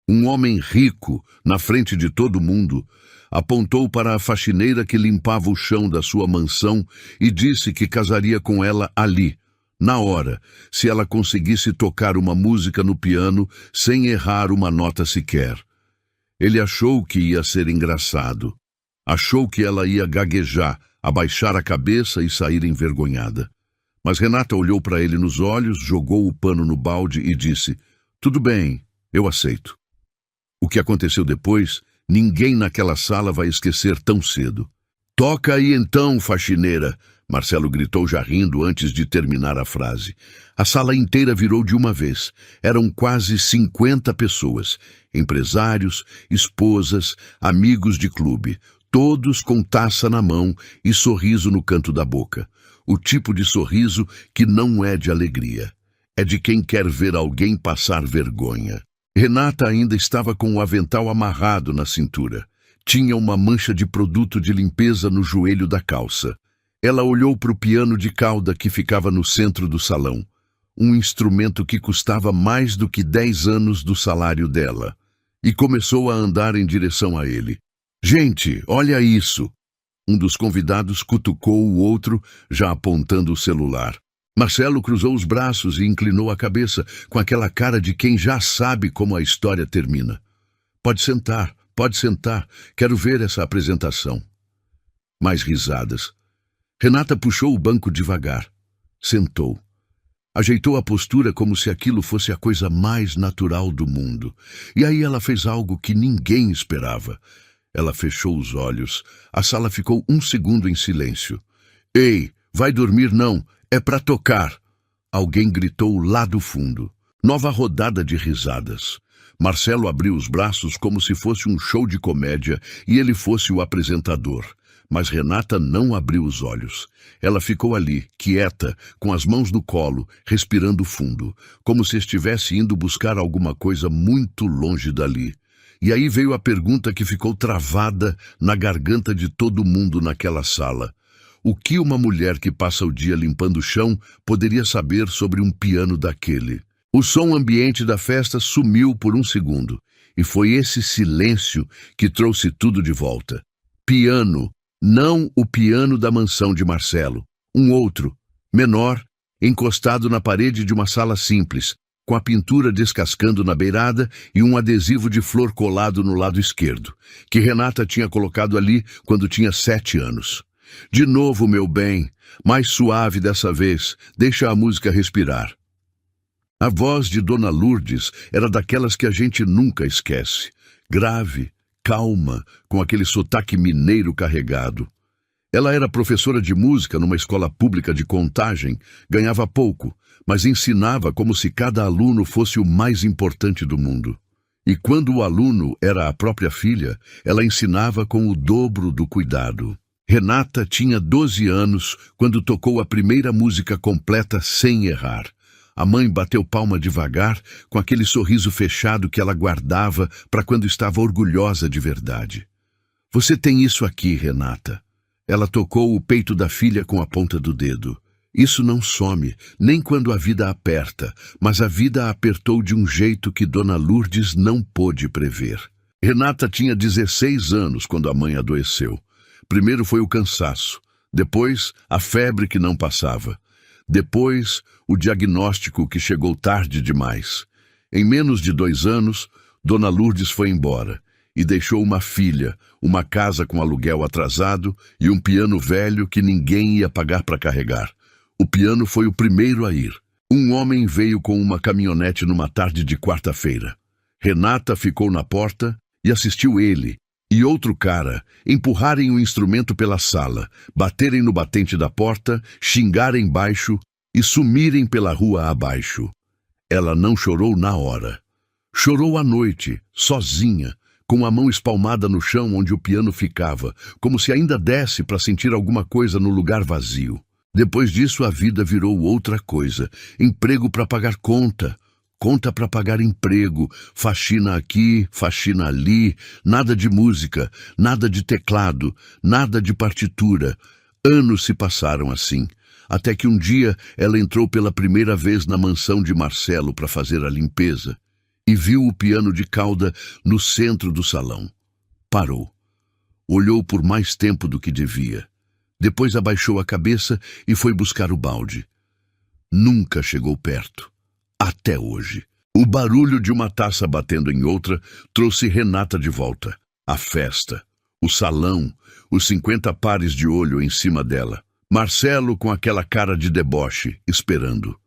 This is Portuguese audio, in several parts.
Um homem rico, na frente de todo mundo, apontou para a faxineira que limpava o chão da sua mansão e disse que casaria com ela ali, na hora, se ela conseguisse tocar uma música no piano sem errar uma nota sequer. Ele achou que ia ser engraçado. Achou que ela ia gaguejar, abaixar a cabeça e sair envergonhada. Mas Renata olhou para ele nos olhos, jogou o pano no balde e disse: "Tudo bem, eu aceito." O que aconteceu depois, ninguém naquela sala vai esquecer tão cedo. "Toca aí então, faxineira!" Marcelo gritou já rindo antes de terminar a frase. A sala inteira virou de uma vez. Eram quase 50 pessoas. Empresários, esposas, amigos de clube. Todos com taça na mão e sorriso no canto da boca. O tipo de sorriso que não é de alegria. É de quem quer ver alguém passar vergonha. Renata ainda estava com o avental amarrado na cintura. Tinha uma mancha de produto de limpeza no joelho da calça. Ela olhou para o piano de cauda que ficava no centro do salão. Um instrumento que custava mais do que 10 anos do salário dela. E começou a andar em direção a ele. "Gente, olha isso!" Um dos convidados cutucou o outro, já apontando o celular. Marcelo cruzou os braços e inclinou a cabeça, com aquela cara de quem já sabe como a história termina. Pode sentar, quero ver essa apresentação." Mais risadas. Renata puxou o banco devagar. Sentou. Ajeitou a postura como se aquilo fosse a coisa mais natural do mundo. E aí ela fez algo que ninguém esperava. Ela fechou os olhos. A sala ficou um segundo em silêncio. "Ei, vai dormir não, é pra tocar!" Alguém gritou lá do fundo. Nova rodada de risadas. Marcelo abriu os braços como se fosse um show de comédia e ele fosse o apresentador. Mas Renata não abriu os olhos. Ela ficou ali, quieta, com as mãos no colo, respirando fundo, como se estivesse indo buscar alguma coisa muito longe dali. E aí veio a pergunta que ficou travada na garganta de todo mundo naquela sala. O que uma mulher que passa o dia limpando o chão poderia saber sobre um piano daquele? O som ambiente da festa sumiu por um segundo, e foi esse silêncio que trouxe tudo de volta. Piano. Não o piano da mansão de Marcelo. Um outro, menor, encostado na parede de uma sala simples, com a pintura descascando na beirada e um adesivo de flor colado no lado esquerdo, que Renata tinha colocado ali quando tinha 7 anos. "De novo, meu bem, mais suave dessa vez, deixa a música respirar." A voz de Dona Lourdes era daquelas que a gente nunca esquece. Grave, calma, com aquele sotaque mineiro carregado. Ela era professora de música numa escola pública de Contagem, ganhava pouco, mas ensinava como se cada aluno fosse o mais importante do mundo. E quando o aluno era a própria filha, ela ensinava com o dobro do cuidado. Renata tinha 12 anos quando tocou a primeira música completa sem errar. A mãe bateu palma devagar, com aquele sorriso fechado que ela guardava para quando estava orgulhosa de verdade. "Você tem isso aqui, Renata." Ela tocou o peito da filha com a ponta do dedo. "Isso não some, nem quando a vida aperta, mas a vida a apertou de um jeito que Dona Lourdes não pôde prever." Renata tinha 16 anos quando a mãe adoeceu. Primeiro foi o cansaço, depois a febre que não passava. Depois, o diagnóstico que chegou tarde demais. Em menos de 2 anos, Dona Lourdes foi embora e deixou uma filha, uma casa com aluguel atrasado e um piano velho que ninguém ia pagar para carregar. O piano foi o primeiro a ir. Um homem veio com uma caminhonete numa tarde de quarta-feira. Renata ficou na porta e assistiu ele e outro cara empurrarem o instrumento pela sala, baterem no batente da porta, xingarem baixo e sumirem pela rua abaixo. Ela não chorou na hora. Chorou à noite, sozinha, com a mão espalmada no chão onde o piano ficava, como se ainda desse para sentir alguma coisa no lugar vazio. Depois disso a vida virou outra coisa. Emprego para pagar conta para pagar emprego, faxina aqui, faxina ali, nada de música, nada de teclado, nada de partitura. Anos se passaram assim, até que um dia ela entrou pela primeira vez na mansão de Marcelo para fazer a limpeza. e viu o piano de cauda no centro do salão. Parou. Olhou por mais tempo do que devia. Depois abaixou a cabeça e foi buscar o balde. Nunca chegou perto. Até hoje. O barulho de uma taça batendo em outra trouxe Renata de volta. A festa, o salão, os 50 pares de olho em cima dela. Marcelo com aquela cara de deboche, esperando.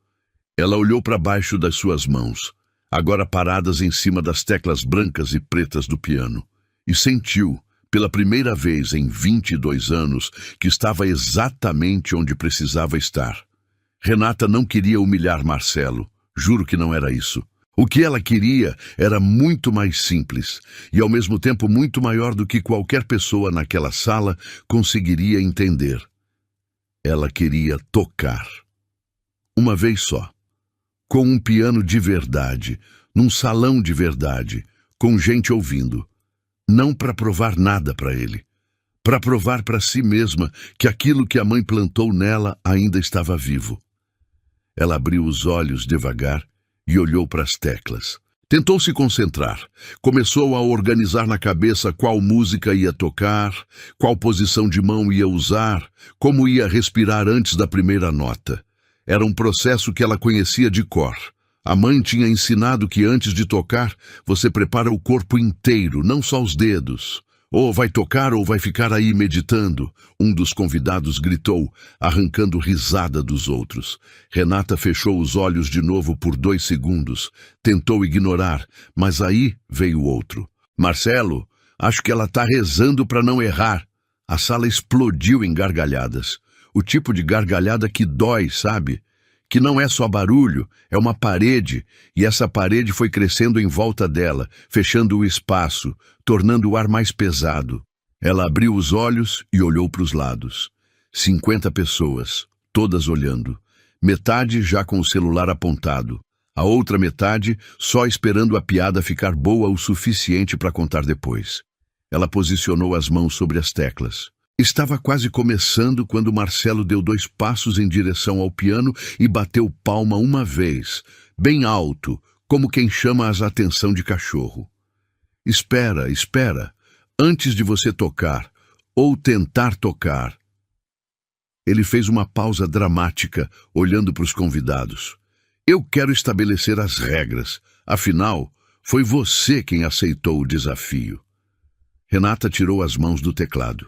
Ela olhou para baixo das suas mãos, agora paradas em cima das teclas brancas e pretas do piano, e sentiu, pela primeira vez em 22 anos, que estava exatamente onde precisava estar. Renata não queria humilhar Marcelo, juro que não era isso. O que ela queria era muito mais simples e, ao mesmo tempo, muito maior do que qualquer pessoa naquela sala conseguiria entender. Ela queria tocar. Uma vez só. Com um piano de verdade, num salão de verdade, com gente ouvindo. Não para provar nada para ele. Para provar para si mesma que aquilo que a mãe plantou nela ainda estava vivo. Ela abriu os olhos devagar e olhou para as teclas. Tentou se concentrar. Começou a organizar na cabeça qual música ia tocar, qual posição de mão ia usar, como ia respirar antes da primeira nota. Era um processo que ela conhecia de cor. A mãe tinha ensinado que antes de tocar, você prepara o corpo inteiro, não só os dedos. Ou vai tocar ou vai ficar aí meditando, um dos convidados gritou, arrancando risada dos outros. Renata fechou os olhos de novo por 2 segundos. Tentou ignorar, mas aí veio outro. Marcelo, acho que ela tá rezando para não errar. A sala explodiu em gargalhadas. O tipo de gargalhada que dói, sabe? Que não é só barulho, é uma parede, e essa parede foi crescendo em volta dela, fechando o espaço, tornando o ar mais pesado. Ela abriu os olhos e olhou para os lados. 50 pessoas, todas olhando. Metade já com o celular apontado. A outra metade só esperando a piada ficar boa o suficiente para contar depois. Ela posicionou as mãos sobre as teclas. Estava quase começando quando Marcelo deu 2 passos em direção ao piano e bateu palma uma vez, bem alto, como quem chama a atenção de cachorro. Espera, espera, antes de você tocar, ou tentar tocar. Ele fez uma pausa dramática, olhando para os convidados. Eu quero estabelecer as regras, afinal, foi você quem aceitou o desafio. Renata tirou as mãos do teclado.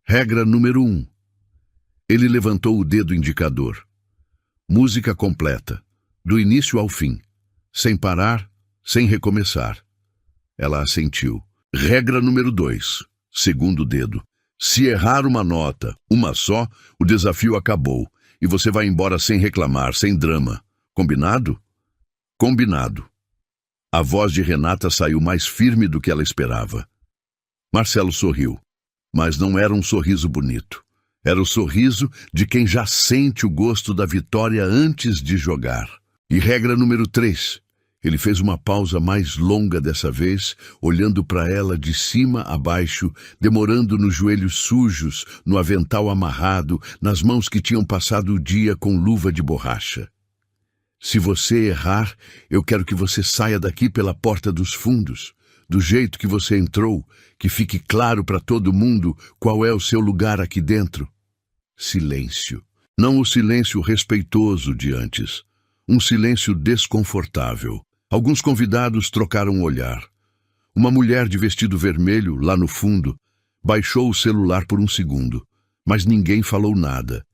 Regra número 1. Ele levantou o dedo indicador. Música completa, do início ao fim, sem parar, sem recomeçar. Ela assentiu. Regra número 2. Segundo dedo. Se errar uma nota, uma só, o desafio acabou, e você vai embora sem reclamar, sem drama. Combinado? Combinado. A voz de Renata saiu mais firme do que ela esperava. Marcelo sorriu. Mas não era um sorriso bonito. Era o sorriso de quem já sente o gosto da vitória antes de jogar. E regra número 3. Ele fez uma pausa mais longa dessa vez, olhando para ela de cima a baixo, demorando nos joelhos sujos, no avental amarrado, nas mãos que tinham passado o dia com luva de borracha. Se você errar, eu quero que você saia daqui pela porta dos fundos. Do jeito que você entrou, que fique claro para todo mundo qual é o seu lugar aqui dentro. Silêncio. Não o silêncio respeitoso de antes. Um silêncio desconfortável. Alguns convidados trocaram o olhar. Uma mulher de vestido vermelho, lá no fundo, baixou o celular por um segundo, mas ninguém falou nada.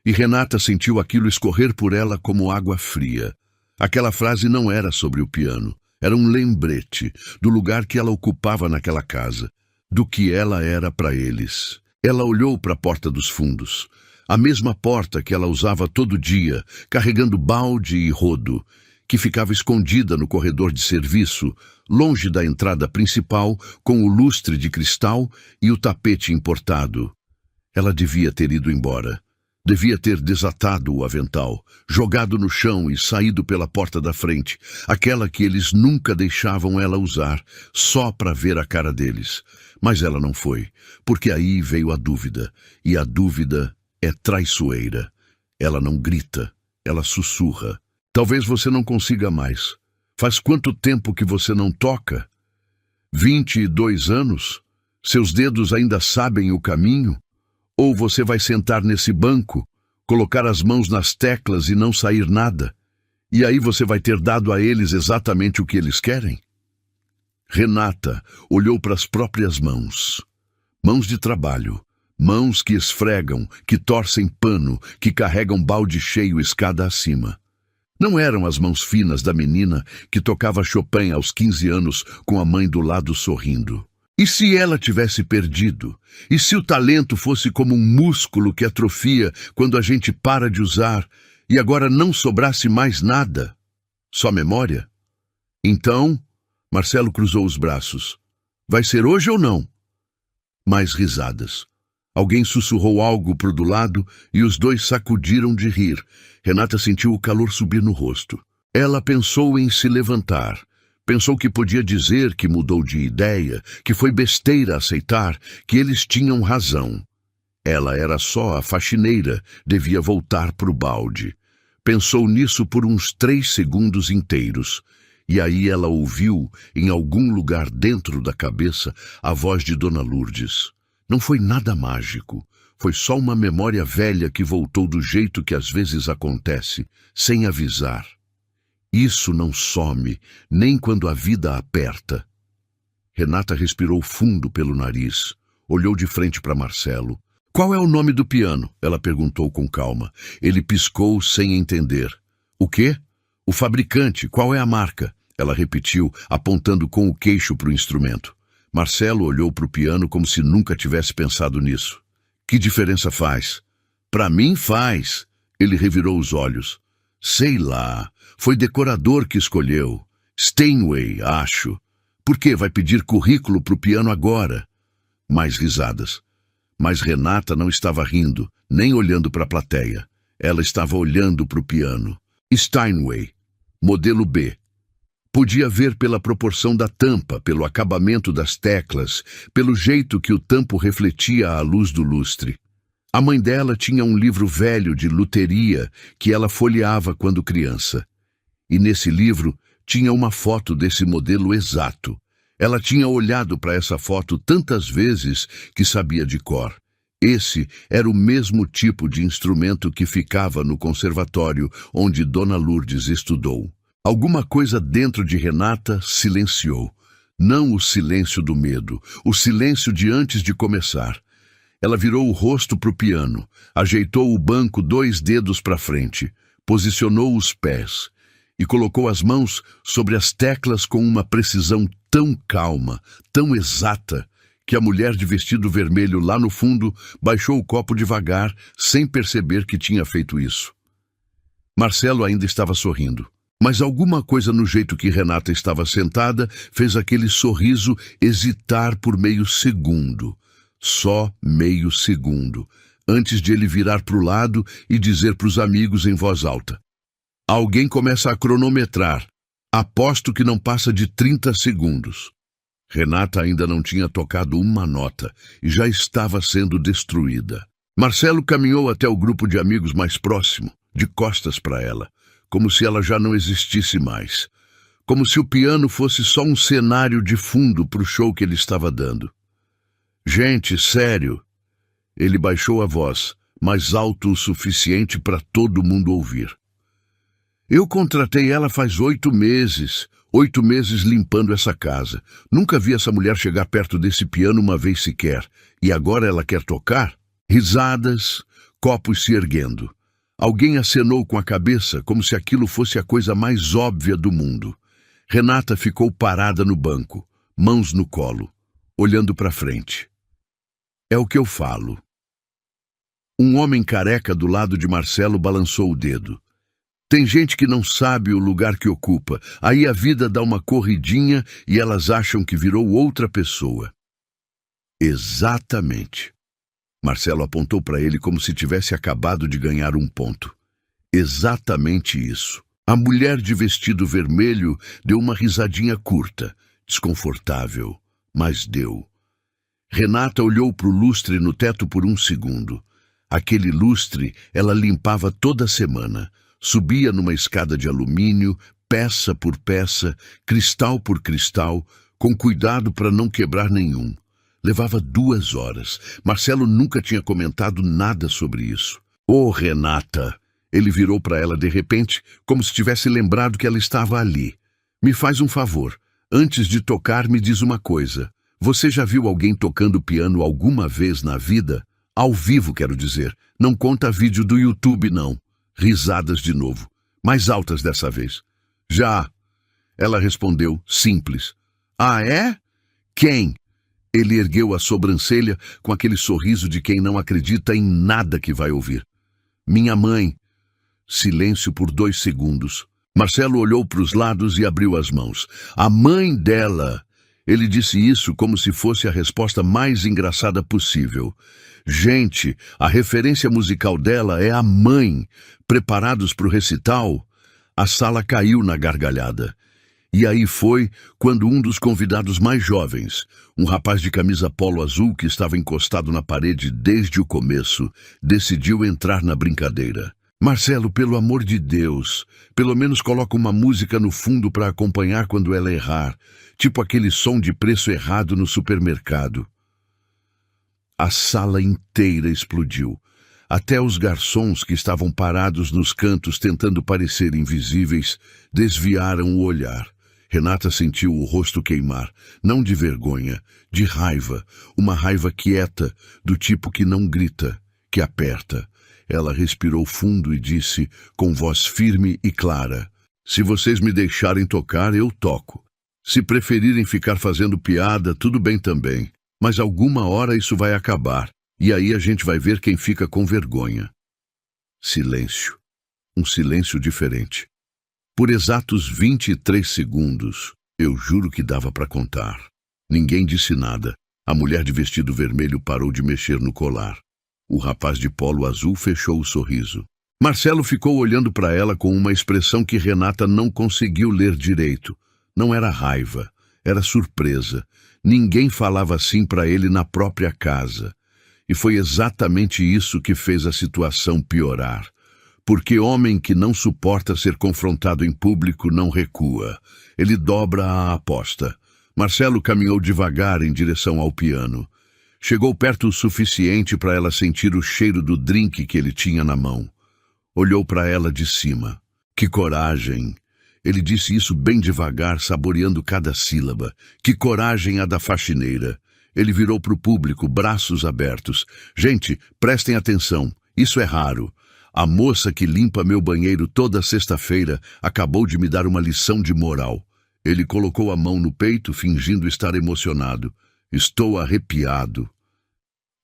E Renata sentiu aquilo escorrer por ela como água fria. Aquela frase não era sobre o piano. Era um lembrete do lugar que ela ocupava naquela casa, do que ela era para eles. Ela olhou para a porta dos fundos, a mesma porta que ela usava todo dia, carregando balde e rodo, que ficava escondida no corredor de serviço, longe da entrada principal, com o lustre de cristal e o tapete importado. Ela devia ter ido embora. Devia ter desatado o avental, jogado no chão e saído pela porta da frente, aquela que eles nunca deixavam ela usar, só para ver a cara deles. Mas ela não foi, porque aí veio a dúvida, e a dúvida é traiçoeira. Ela não grita, ela sussurra. Talvez você não consiga mais. Faz quanto tempo que você não toca? 22 anos? Seus dedos ainda sabem o caminho? Ou você vai sentar nesse banco, colocar as mãos nas teclas e não sair nada? E aí você vai ter dado a eles exatamente o que eles querem? Renata olhou para as próprias mãos. Mãos de trabalho. Mãos que esfregam, que torcem pano, que carregam balde cheio escada acima. Não eram as mãos finas da menina que tocava Chopin aos 15 anos com a mãe do lado sorrindo. E se ela tivesse perdido? E se o talento fosse como um músculo que atrofia quando a gente para de usar e agora não sobrasse mais nada? Só memória? Então, Marcelo cruzou os braços. Vai ser hoje ou não? Mais risadas. Alguém sussurrou algo pro do lado e os dois sacudiram de rir. Renata sentiu o calor subir no rosto. Ela pensou em se levantar. Pensou que podia dizer que mudou de ideia, que foi besteira aceitar, que eles tinham razão. Ela era só a faxineira, devia voltar pro balde. Pensou nisso por uns 3 segundos inteiros. E aí ela ouviu, em algum lugar dentro da cabeça, a voz de Dona Lourdes. Não foi nada mágico, foi só uma memória velha que voltou do jeito que às vezes acontece, sem avisar. Isso não some, nem quando a vida aperta. Renata respirou fundo pelo nariz, olhou de frente para Marcelo. Qual é o nome do piano? Ela perguntou com calma. Ele piscou sem entender. O quê? O fabricante, qual é a marca? Ela repetiu, apontando com o queixo para o instrumento. Marcelo olhou para o piano como se nunca tivesse pensado nisso. Que diferença faz? Para mim faz. Ele revirou os olhos. Sei lá, foi decorador que escolheu. Steinway, acho. Por que vai pedir currículo para o piano agora? Mais risadas. Mas Renata não estava rindo, nem olhando para a plateia. Ela estava olhando para o piano. Steinway, modelo B. Podia ver pela proporção da tampa, pelo acabamento das teclas, pelo jeito que o tampo refletia à luz do lustre. A mãe dela tinha um livro velho de luteria que ela folheava quando criança. E nesse livro tinha uma foto desse modelo exato. Ela tinha olhado para essa foto tantas vezes que sabia de cor. Esse era o mesmo tipo de instrumento que ficava no conservatório onde Dona Lourdes estudou. Alguma coisa dentro de Renata silenciou. Não o silêncio do medo, o silêncio de antes de começar. Ela virou o rosto para o piano, ajeitou o banco 2 dedos para frente, posicionou os pés e colocou as mãos sobre as teclas com uma precisão tão calma, tão exata, que a mulher de vestido vermelho lá no fundo baixou o copo devagar, sem perceber que tinha feito isso. Marcelo ainda estava sorrindo. Mas alguma coisa no jeito que Renata estava sentada fez aquele sorriso hesitar por meio segundo. Só meio segundo, antes de ele virar para o lado e dizer para os amigos em voz alta. Alguém começa a cronometrar. Aposto que não passa de 30 segundos. Renata ainda não tinha tocado uma nota e já estava sendo destruída. Marcelo caminhou até o grupo de amigos mais próximo, de costas para ela. Como se ela já não existisse mais. Como se o piano fosse só um cenário de fundo para o show que ele estava dando. Gente, sério. Ele baixou a voz, mais alto o suficiente para todo mundo ouvir. Eu contratei ela faz 8 meses. 8 meses limpando essa casa. Nunca vi essa mulher chegar perto desse piano uma vez sequer. E agora ela quer tocar? Risadas, copos se erguendo. Alguém acenou com a cabeça como se aquilo fosse a coisa mais óbvia do mundo. Renata ficou parada no banco, mãos no colo, olhando para frente. É o que eu falo. Um homem careca do lado de Marcelo balançou o dedo. Tem gente que não sabe o lugar que ocupa, aí a vida dá uma corridinha e elas acham que virou outra pessoa. Exatamente. Marcelo apontou para ele como se tivesse acabado de ganhar um ponto. Exatamente isso. A mulher de vestido vermelho deu uma risadinha curta, desconfortável, mas deu. Renata olhou para o lustre no teto por um segundo. Aquele lustre ela limpava toda semana. Subia numa escada de alumínio, peça por peça, cristal por cristal, com cuidado para não quebrar nenhum. Levava 2 horas. Marcelo nunca tinha comentado nada sobre isso. "Oh, Renata!" Ele virou para ela de repente, como se tivesse lembrado que ela estava ali. "Me faz um favor. Antes de tocar, me diz uma coisa. Você já viu alguém tocando piano alguma vez na vida? Ao vivo, quero dizer. Não conta vídeo do YouTube, não." Risadas de novo, mais altas dessa vez. "Já." Ela respondeu, simples. "Ah, é? Quem?" Ele ergueu a sobrancelha com aquele sorriso de quem não acredita em nada que vai ouvir. "Minha mãe." Silêncio por 2 segundos. Marcelo olhou para os lados e abriu as mãos. "A mãe dela." Ele disse isso como se fosse a resposta mais engraçada possível. Gente, a referência musical dela é a mãe. Preparados para o recital? A sala caiu na gargalhada. E aí foi quando um dos convidados mais jovens, um rapaz de camisa polo azul que estava encostado na parede desde o começo, decidiu entrar na brincadeira. "Marcelo, pelo amor de Deus, pelo menos coloca uma música no fundo para acompanhar quando ela errar, tipo aquele som de preço errado no supermercado." A sala inteira explodiu. Até os garçons que estavam parados nos cantos tentando parecer invisíveis desviaram o olhar. Renata sentiu o rosto queimar, não de vergonha, de raiva, uma raiva quieta, do tipo que não grita, que aperta. Ela respirou fundo e disse, com voz firme e clara, "Se vocês me deixarem tocar, eu toco. Se preferirem ficar fazendo piada, tudo bem também. Mas alguma hora isso vai acabar, e aí a gente vai ver quem fica com vergonha." Silêncio. Um silêncio diferente. Por exatos 23 segundos, eu juro que dava para contar. Ninguém disse nada. A mulher de vestido vermelho parou de mexer no colar. O rapaz de polo azul fechou o sorriso. Marcelo ficou olhando para ela com uma expressão que Renata não conseguiu ler direito. Não era raiva, era surpresa. Ninguém falava assim para ele na própria casa. E foi exatamente isso que fez a situação piorar. Porque homem que não suporta ser confrontado em público não recua. Ele dobra a aposta. Marcelo caminhou devagar em direção ao piano. Chegou perto o suficiente para ela sentir o cheiro do drink que ele tinha na mão. Olhou para ela de cima. Que coragem! Ele disse isso bem devagar, saboreando cada sílaba. Que coragem a da faxineira! Ele virou para o público, braços abertos. Gente, prestem atenção. Isso é raro. A moça que limpa meu banheiro toda sexta-feira acabou de me dar uma lição de moral. Ele colocou a mão no peito, fingindo estar emocionado. Estou arrepiado.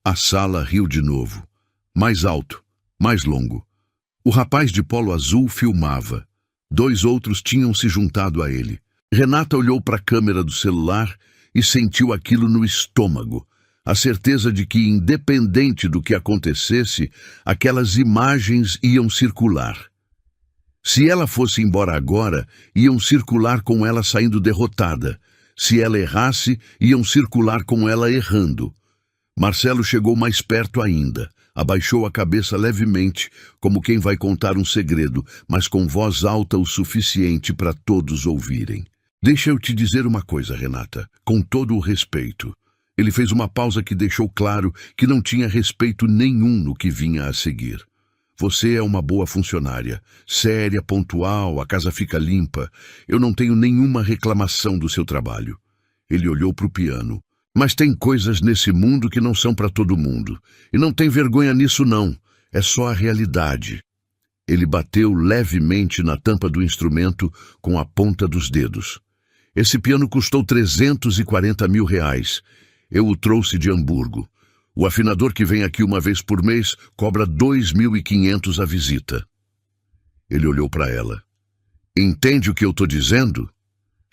A sala riu de novo. Mais alto, mais longo. O rapaz de polo azul filmava. 2 outros tinham se juntado a ele. Renata olhou para a câmera do celular e sentiu aquilo no estômago. A certeza de que, independente do que acontecesse, aquelas imagens iam circular. Se ela fosse embora agora, iam circular com ela saindo derrotada. Se ela errasse, iam circular com ela errando. Marcelo chegou mais perto ainda. Abaixou a cabeça levemente, como quem vai contar um segredo, mas com voz alta o suficiente para todos ouvirem. "Deixa eu te dizer uma coisa, Renata, com todo o respeito." Ele fez uma pausa que deixou claro que não tinha respeito nenhum no que vinha a seguir. "Você é uma boa funcionária, séria, pontual, a casa fica limpa. Eu não tenho nenhuma reclamação do seu trabalho." Ele olhou para o piano. "Mas tem coisas nesse mundo que não são para todo mundo. E não tem vergonha nisso não. É só a realidade." Ele bateu levemente na tampa do instrumento com a ponta dos dedos. "Esse piano custou R$340 mil. Eu o trouxe de Hamburgo. O afinador que vem aqui uma vez por mês cobra 2.500 a visita." Ele olhou para ela. "Entende o que eu estou dizendo?"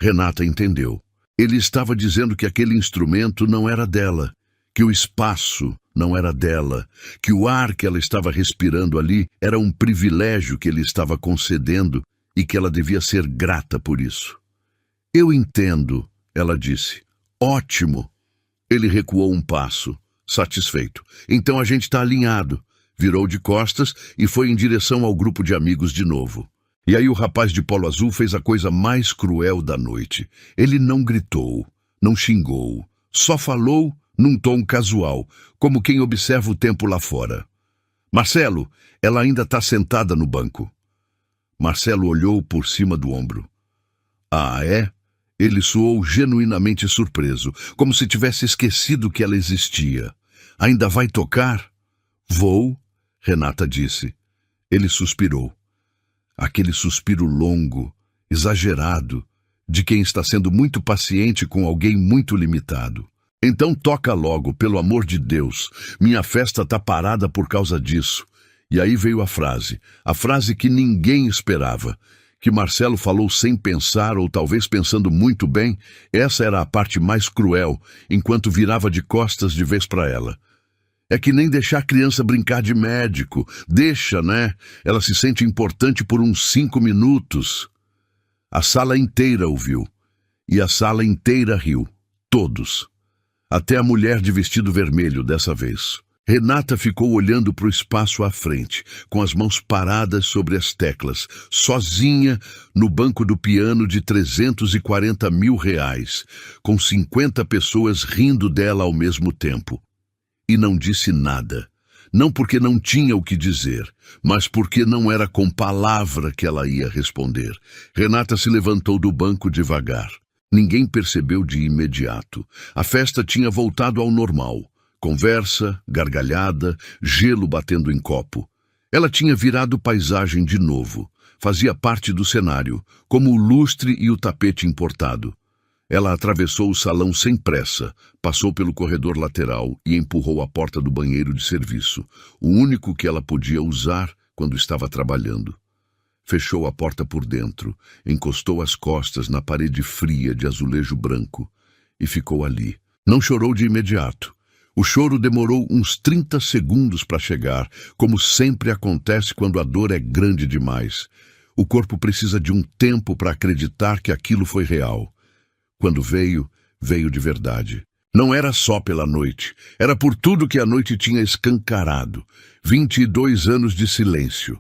Renata entendeu. Ele estava dizendo que aquele instrumento não era dela, que o espaço não era dela, que o ar que ela estava respirando ali era um privilégio que ele estava concedendo e que ela devia ser grata por isso. "Eu entendo," ela disse. "Ótimo." Ele recuou um passo, satisfeito. "Então a gente está alinhado." Virou de costas e foi em direção ao grupo de amigos de novo. E aí o rapaz de polo azul fez a coisa mais cruel da noite. Ele não gritou, não xingou, só falou num tom casual, como quem observa o tempo lá fora. Marcelo, ela ainda está sentada no banco. Marcelo olhou por cima do ombro. Ah, é? Ele soou genuinamente surpreso, como se tivesse esquecido que ela existia. Ainda vai tocar? Vou, Renata disse. Ele suspirou. Aquele suspiro longo, exagerado, de quem está sendo muito paciente com alguém muito limitado. Então toca logo, pelo amor de Deus. Minha festa tá parada por causa disso. E aí veio a frase que ninguém esperava, que Marcelo falou sem pensar ou talvez pensando muito bem. Essa era a parte mais cruel, enquanto virava de costas de vez para ela. É que nem deixar a criança brincar de médico. Deixa, né? Ela se sente importante por uns 5 minutos. A sala inteira ouviu. E a sala inteira riu. Todos. Até a mulher de vestido vermelho dessa vez. Renata ficou olhando para o espaço à frente, com as mãos paradas sobre as teclas, sozinha no banco do piano de R$340 mil, com 50 pessoas rindo dela ao mesmo tempo. E não disse nada. Não porque não tinha o que dizer, mas porque não era com palavra que ela ia responder. Renata se levantou do banco devagar. Ninguém percebeu de imediato. A festa tinha voltado ao normal. Conversa, gargalhada, gelo batendo em copo. Ela tinha virado paisagem de novo. Fazia parte do cenário, como o lustre e o tapete importado. Ela atravessou o salão sem pressa, passou pelo corredor lateral e empurrou a porta do banheiro de serviço, o único que ela podia usar quando estava trabalhando. Fechou a porta por dentro, encostou as costas na parede fria de azulejo branco e ficou ali. Não chorou de imediato. O choro demorou uns 30 segundos para chegar, como sempre acontece quando a dor é grande demais. O corpo precisa de um tempo para acreditar que aquilo foi real. Quando veio, veio de verdade. Não era só pela noite, era por tudo que a noite tinha escancarado. 22 anos de silêncio.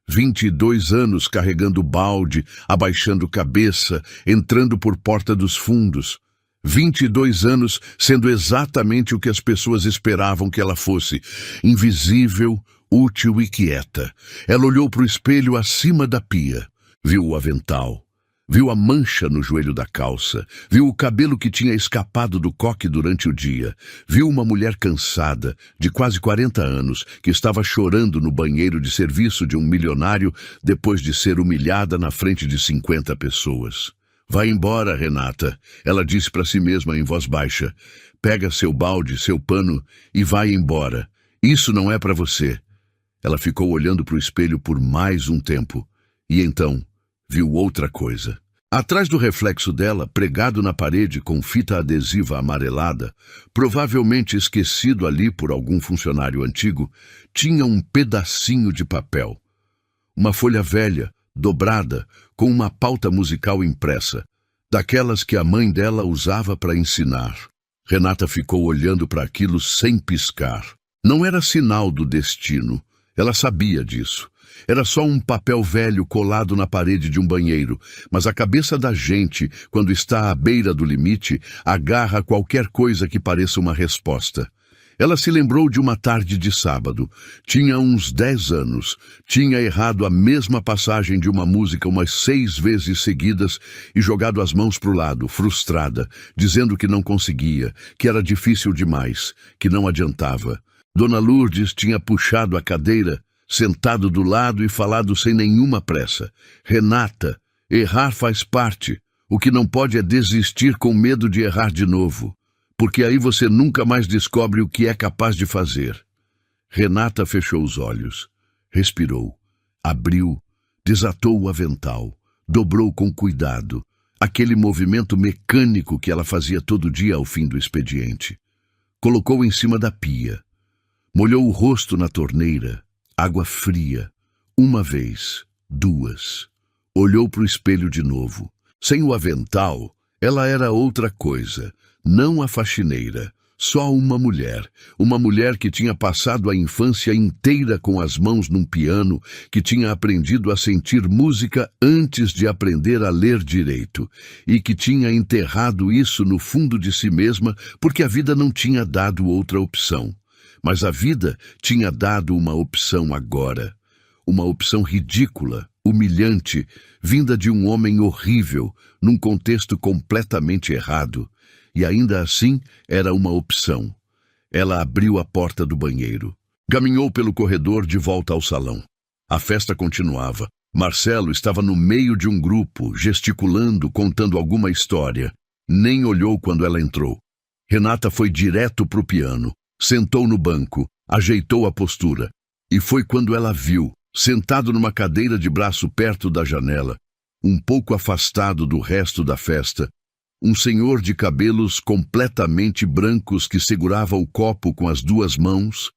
22 anos carregando balde, abaixando cabeça, entrando por porta dos fundos. 22 anos sendo exatamente o que as pessoas esperavam que ela fosse, invisível, útil e quieta. Ela olhou para o espelho acima da pia, viu o avental, viu a mancha no joelho da calça, viu o cabelo que tinha escapado do coque durante o dia, viu uma mulher cansada, de quase 40 anos, que estava chorando no banheiro de serviço de um milionário depois de ser humilhada na frente de 50 pessoas. Vai embora, Renata, ela disse para si mesma em voz baixa. Pega seu balde, seu pano e vai embora. Isso não é para você. Ela ficou olhando para o espelho por mais um tempo. E então, viu outra coisa. Atrás do reflexo dela, pregado na parede com fita adesiva amarelada, provavelmente esquecido ali por algum funcionário antigo, tinha um pedacinho de papel. Uma folha velha, dobrada, com uma pauta musical impressa, daquelas que a mãe dela usava para ensinar. Renata ficou olhando para aquilo sem piscar. Não era sinal do destino. Ela sabia disso. Era só um papel velho colado na parede de um banheiro, mas a cabeça da gente, quando está à beira do limite, agarra qualquer coisa que pareça uma resposta. Ela se lembrou de uma tarde de sábado. Tinha uns 10 anos. Tinha errado a mesma passagem de uma música umas 6 vezes seguidas e jogado as mãos para o lado, frustrada, dizendo que não conseguia, que era difícil demais, que não adiantava. Dona Lourdes tinha puxado a cadeira, sentado do lado e falado sem nenhuma pressa. Renata, errar faz parte. O que não pode é desistir com medo de errar de novo. Porque aí você nunca mais descobre o que é capaz de fazer. Renata fechou os olhos, respirou, abriu, desatou o avental, dobrou com cuidado, aquele movimento mecânico que ela fazia todo dia ao fim do expediente. Colocou em cima da pia, molhou o rosto na torneira, água fria, uma vez, 2. Olhou para o espelho de novo. Sem o avental, ela era outra coisa. Não a faxineira, Só uma mulher que tinha passado a infância inteira com as mãos num piano, que tinha aprendido a sentir música antes de aprender a ler direito, e que tinha enterrado isso no fundo de si mesma porque a vida não tinha dado outra opção. Mas a vida tinha dado uma opção agora. Uma opção ridícula, humilhante, vinda de um homem horrível, num contexto completamente errado. E ainda assim era uma opção. Ela abriu a porta do banheiro. Caminhou pelo corredor de volta ao salão. A festa continuava. Marcelo estava no meio de um grupo, gesticulando, contando alguma história. Nem olhou quando ela entrou. Renata foi direto para o piano, sentou no banco, ajeitou a postura. E foi quando ela viu, sentado numa cadeira de braço perto da janela, um pouco afastado do resto da festa, um senhor de cabelos completamente brancos que segurava o copo com as duas mãos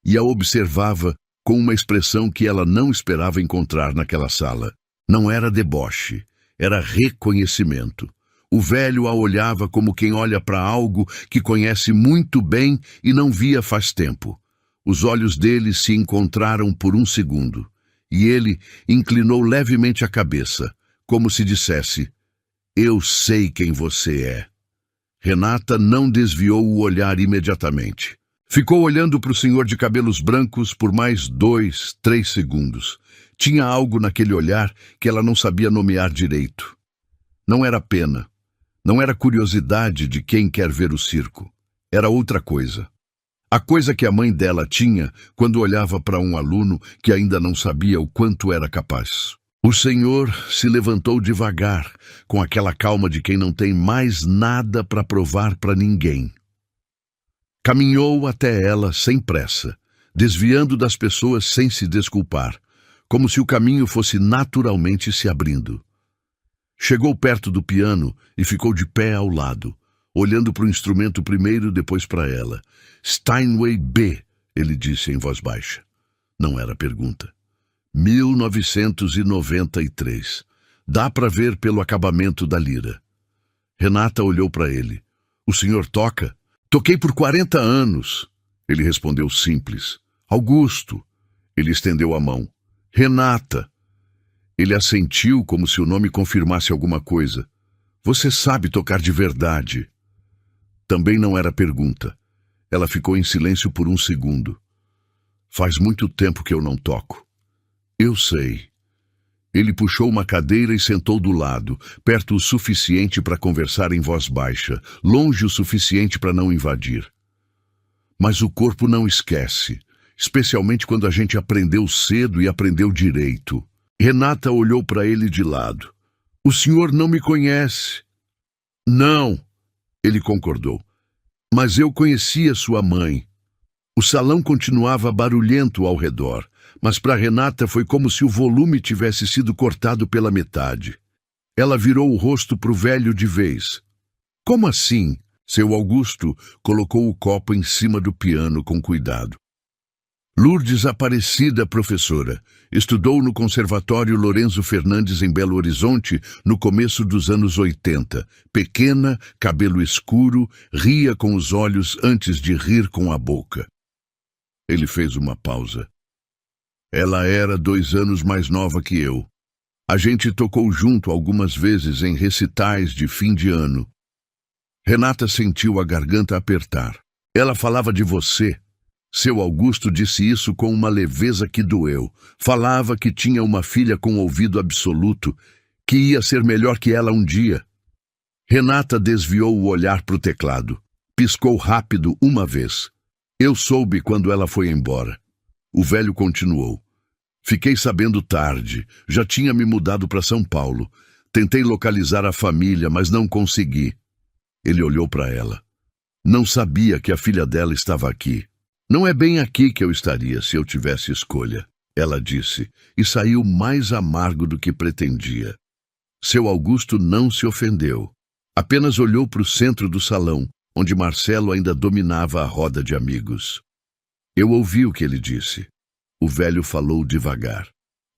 e a observava com uma expressão que ela não esperava encontrar naquela sala. Não era deboche, era reconhecimento. O velho a olhava como quem olha para algo que conhece muito bem e não via faz tempo. Os olhos dele se encontraram por um segundo, e ele inclinou levemente a cabeça, como se dissesse: "Eu sei quem você é." Renata não desviou o olhar imediatamente. Ficou olhando para o senhor de cabelos brancos por mais 2, 3 segundos. Tinha algo naquele olhar que ela não sabia nomear direito. Não era pena. Não era curiosidade de quem quer ver o circo. Era outra coisa. A coisa que a mãe dela tinha quando olhava para um aluno que ainda não sabia o quanto era capaz. O senhor se levantou devagar, com aquela calma de quem não tem mais nada para provar para ninguém. Caminhou até ela sem pressa, desviando das pessoas sem se desculpar, como se o caminho fosse naturalmente se abrindo. Chegou perto do piano e ficou de pé ao lado, olhando para o instrumento primeiro, depois para ela. "Steinway B", ele disse em voz baixa. Não era pergunta. 1993. Dá para ver pelo acabamento da lira. Renata olhou para ele. "O senhor toca?" "Toquei por 40 anos." Ele respondeu simples. "Augusto." Ele estendeu a mão. "Renata." Ele assentiu como se o nome confirmasse alguma coisa. "Você sabe tocar de verdade." Também não era pergunta. Ela ficou em silêncio por um segundo. "Faz muito tempo que eu não toco." "Eu sei." Ele puxou uma cadeira e sentou do lado, perto o suficiente para conversar em voz baixa, longe o suficiente para não invadir. "Mas o corpo não esquece, especialmente quando a gente aprendeu cedo e aprendeu direito." Renata olhou para ele de lado. "O senhor não me conhece." "Não," ele concordou. "Mas eu conhecia sua mãe." O salão continuava barulhento ao redor, mas para Renata foi como se o volume tivesse sido cortado pela metade. Ela virou o rosto para o velho de vez. "Como assim?" Seu Augusto colocou o copo em cima do piano com cuidado. "Lourdes Aparecida, professora, estudou no Conservatório Lourenço Fernandes em Belo Horizonte no começo dos anos 80. Pequena, cabelo escuro, ria com os olhos antes de rir com a boca." Ele fez uma pausa. "Ela era 2 anos mais nova que eu. A gente tocou junto algumas vezes em recitais de fim de ano." Renata sentiu a garganta apertar. "Ela falava de você." Seu Augusto disse isso com uma leveza que doeu. Falava que tinha uma filha com ouvido absoluto, que ia ser melhor que ela um dia. Renata desviou o olhar para o teclado. Piscou rápido uma vez. "Eu soube quando ela foi embora." O velho continuou. "Fiquei sabendo tarde. Já tinha me mudado para São Paulo. Tentei localizar a família, mas não consegui." Ele olhou para ela. "Não sabia que a filha dela estava aqui." "Não é bem aqui que eu estaria se eu tivesse escolha," ela disse, e saiu mais amargo do que pretendia. Seu Augusto não se ofendeu. Apenas olhou para o centro do salão, onde Marcelo ainda dominava a roda de amigos. "Eu ouvi o que ele disse." O velho falou devagar.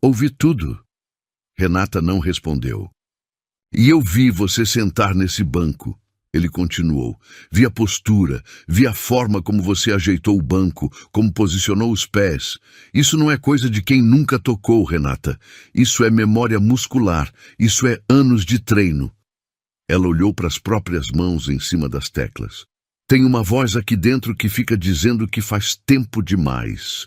"Ouvi tudo." Renata não respondeu. "E eu vi você sentar nesse banco." Ele continuou. Vi a postura, vi a forma como você ajeitou o banco, como posicionou os pés. Isso não é coisa de quem nunca tocou, Renata. Isso é memória muscular. Isso é anos de treino. Ela olhou para as próprias mãos em cima das teclas. Tem uma voz aqui dentro que fica dizendo que faz tempo demais.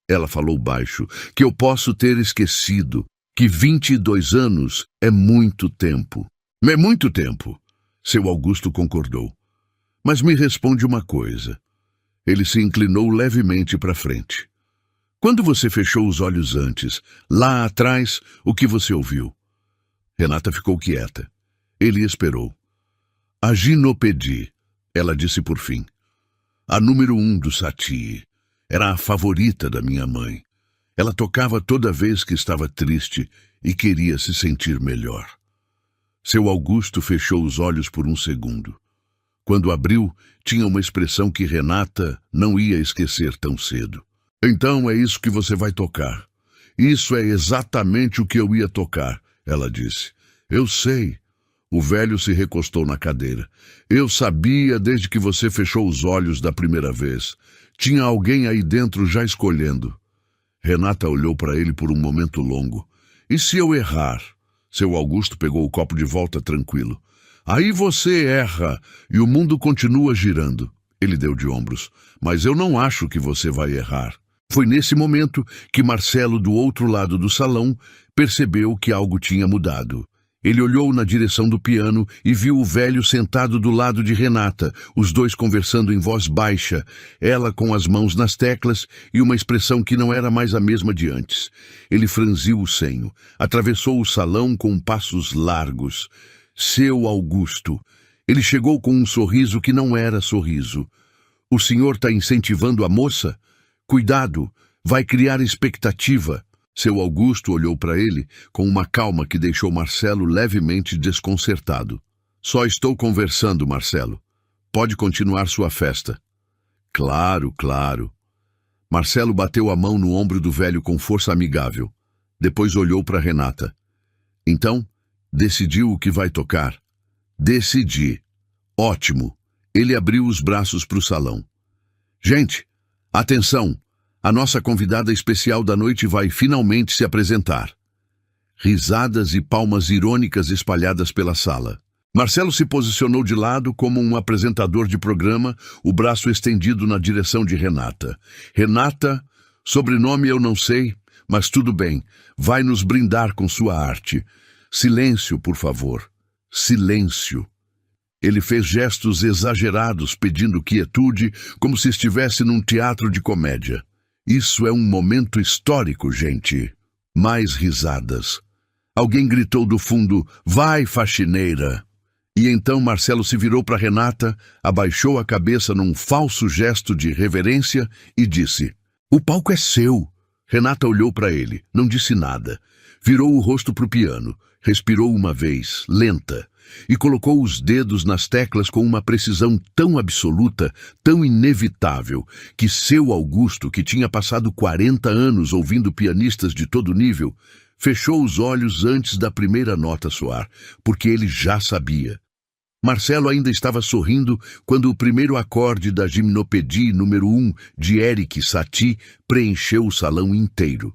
Ela falou baixo, que eu posso ter esquecido, que 22 anos é muito tempo. É muito tempo. Seu Augusto concordou. Mas me responde uma coisa. Ele se inclinou levemente para frente. Quando você fechou os olhos antes, lá atrás, o que você ouviu? Renata ficou quieta. Ele esperou. A ginopedi, ela disse por fim. A número 1 do Satie. Era a favorita da minha mãe. Ela tocava toda vez que estava triste e queria se sentir melhor. Seu Augusto fechou os olhos por um segundo. Quando abriu, tinha uma expressão que Renata não ia esquecer tão cedo. Então é isso que você vai tocar. Isso é exatamente o que eu ia tocar, ela disse. Eu sei. O velho se recostou na cadeira. Eu sabia desde que você fechou os olhos da primeira vez. Tinha alguém aí dentro já escolhendo. Renata olhou para ele por um momento longo. E se eu errar? Seu Augusto pegou o copo de volta tranquilo. Aí você erra e o mundo continua girando. Ele deu de ombros. Mas eu não acho que você vai errar. Foi nesse momento que Marcelo, do outro lado do salão, percebeu que algo tinha mudado. Ele olhou na direção do piano e viu o velho sentado do lado de Renata, os dois conversando em voz baixa, ela com as mãos nas teclas e uma expressão que não era mais a mesma de antes. Ele franziu o senho, atravessou o salão com passos largos. Seu Augusto. Ele chegou com um sorriso que não era sorriso. O senhor está incentivando a moça? Cuidado, vai criar expectativa. Seu Augusto olhou para ele com uma calma que deixou Marcelo levemente desconcertado. Só estou conversando, Marcelo. Pode continuar sua festa. Claro, claro. Marcelo bateu a mão no ombro do velho com força amigável. Depois olhou para Renata. Então, decidiu o que vai tocar? Decidi. Ótimo. Ele abriu os braços para o salão. Gente, atenção! A nossa convidada especial da noite vai finalmente se apresentar. Risadas e palmas irônicas espalhadas pela sala. Marcelo se posicionou de lado como um apresentador de programa, o braço estendido na direção de Renata. Renata, sobrenome eu não sei, mas tudo bem, vai nos brindar com sua arte. Silêncio, por favor. Silêncio. Ele fez gestos exagerados pedindo quietude, como se estivesse num teatro de comédia. Isso é um momento histórico, gente. Mais risadas. Alguém gritou do fundo, vai, faxineira! E então Marcelo se virou para Renata, abaixou a cabeça num falso gesto de reverência e disse, o palco é seu. Renata olhou para ele, não disse nada. Virou o rosto para o piano, respirou uma vez, lenta, e colocou os dedos nas teclas com uma precisão tão absoluta, tão inevitável, que seu Augusto, que tinha passado 40 anos ouvindo pianistas de todo nível, fechou os olhos antes da primeira nota soar, porque ele já sabia. Marcelo ainda estava sorrindo quando o primeiro acorde da Gimnopédie número 1 de Erik Satie preencheu o salão inteiro.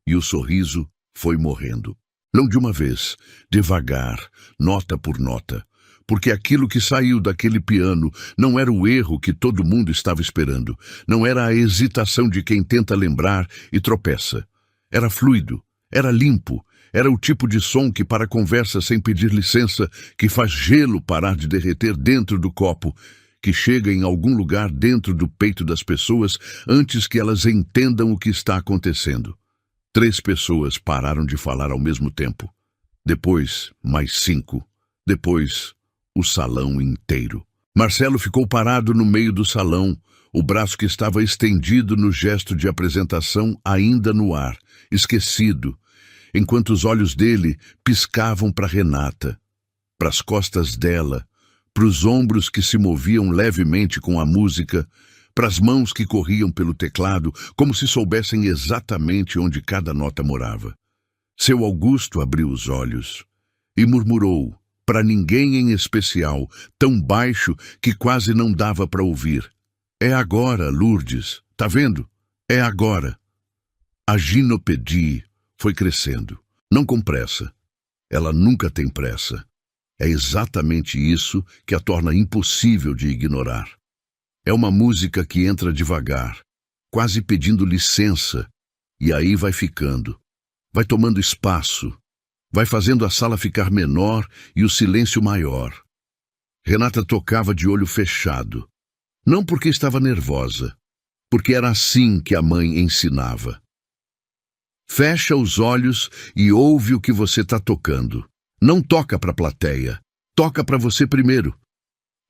E o sorriso foi morrendo. Não de uma vez, devagar, nota por nota, porque aquilo que saiu daquele piano não era o erro que todo mundo estava esperando, não era a hesitação de quem tenta lembrar e tropeça. Era fluido, era limpo, era o tipo de som que para conversa sem pedir licença, que faz gelo parar de derreter dentro do copo, que chega em algum lugar dentro do peito das pessoas antes que elas entendam o que está acontecendo. 3 pessoas pararam de falar ao mesmo tempo. Depois, mais 5. Depois, o salão inteiro. Marcelo ficou parado no meio do salão, o braço que estava estendido no gesto de apresentação ainda no ar, esquecido, enquanto os olhos dele piscavam para Renata, para as costas dela, para os ombros que se moviam levemente com a música, para as mãos que corriam pelo teclado, como se soubessem exatamente onde cada nota morava. Seu Augusto abriu os olhos e murmurou, para ninguém em especial, tão baixo que quase não dava para ouvir. É agora, Lourdes, tá vendo? É agora. A ginopedie foi crescendo, não com pressa. Ela nunca tem pressa. É exatamente isso que a torna impossível de ignorar. É uma música que entra devagar, quase pedindo licença, e aí vai ficando, vai tomando espaço, vai fazendo a sala ficar menor e o silêncio maior. Renata tocava de olho fechado, não porque estava nervosa, porque era assim que a mãe ensinava. Fecha os olhos e ouve o que você está tocando. Não toca para a plateia, toca para você primeiro.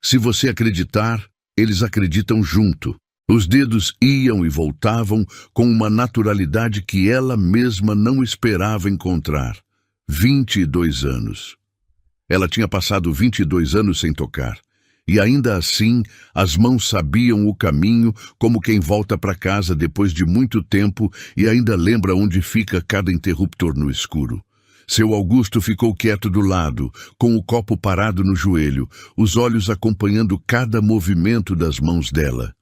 Se você acreditar, eles acreditam junto. Os dedos iam e voltavam com uma naturalidade que ela mesma não esperava encontrar. 22 anos. Ela tinha passado 22 anos sem tocar. E ainda assim, as mãos sabiam o caminho como quem volta para casa depois de muito tempo e ainda lembra onde fica cada interruptor no escuro. Seu Augusto ficou quieto do lado, com o copo parado no joelho, os olhos acompanhando cada movimento das mãos dela.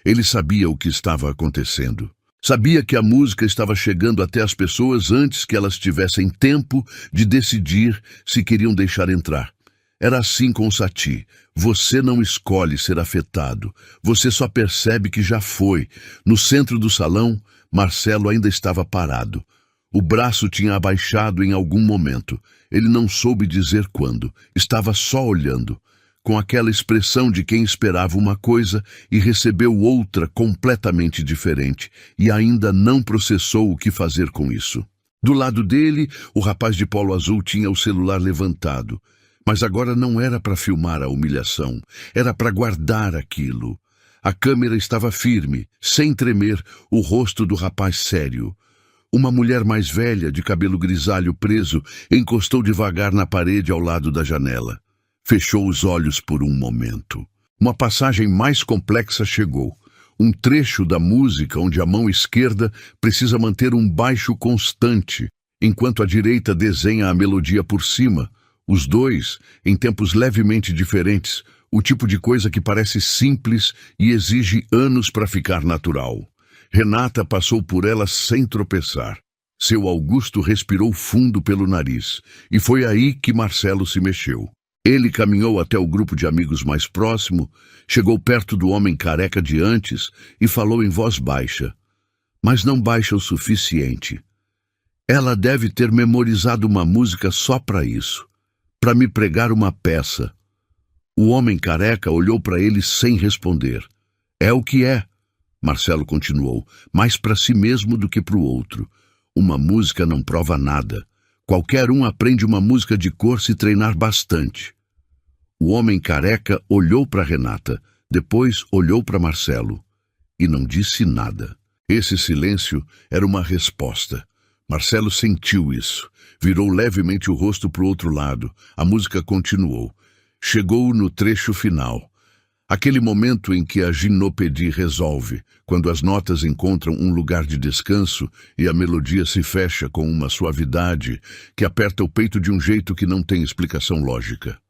Ele sabia o que estava acontecendo. Sabia que a música estava chegando até as pessoas antes que elas tivessem tempo de decidir se queriam deixar entrar. Era assim com Satie. Você não escolhe ser afetado. Você só percebe que já foi. No centro do salão, Marcelo ainda estava parado. O braço tinha abaixado em algum momento. Ele não soube dizer quando. Estava só olhando, com aquela expressão de quem esperava uma coisa e recebeu outra completamente diferente, e ainda não processou o que fazer com isso. Do lado dele, o rapaz de polo azul tinha o celular levantado. Mas agora não era para filmar a humilhação, era para guardar aquilo. A câmera estava firme, sem tremer, o rosto do rapaz sério. Uma mulher mais velha, de cabelo grisalho preso, encostou devagar na parede ao lado da janela. Fechou os olhos por um momento. Uma passagem mais complexa chegou. Um trecho da música onde a mão esquerda precisa manter um baixo constante, enquanto a direita desenha a melodia por cima. Os dois, em tempos levemente diferentes, o tipo de coisa que parece simples e exige anos para ficar natural. Renata passou por ela sem tropeçar. Seu Augusto respirou fundo pelo nariz, e foi aí que Marcelo se mexeu. Ele caminhou até o grupo de amigos mais próximo, chegou perto do homem careca de antes e falou em voz baixa, mas não baixa o suficiente. Ela deve ter memorizado uma música só para isso. Para me pregar uma peça. O homem careca olhou para ele sem responder. É o que é, Marcelo continuou, mais para si mesmo do que para o outro. Uma música não prova nada. Qualquer um aprende uma música de cor se treinar bastante. O homem careca olhou para Renata, depois olhou para Marcelo e não disse nada. Esse silêncio era uma resposta. Marcelo sentiu isso. Virou levemente o rosto para o outro lado. A música continuou. Chegou no trecho final. Aquele momento em que a ginopedie resolve, quando as notas encontram um lugar de descanso e a melodia se fecha com uma suavidade que aperta o peito de um jeito que não tem explicação lógica.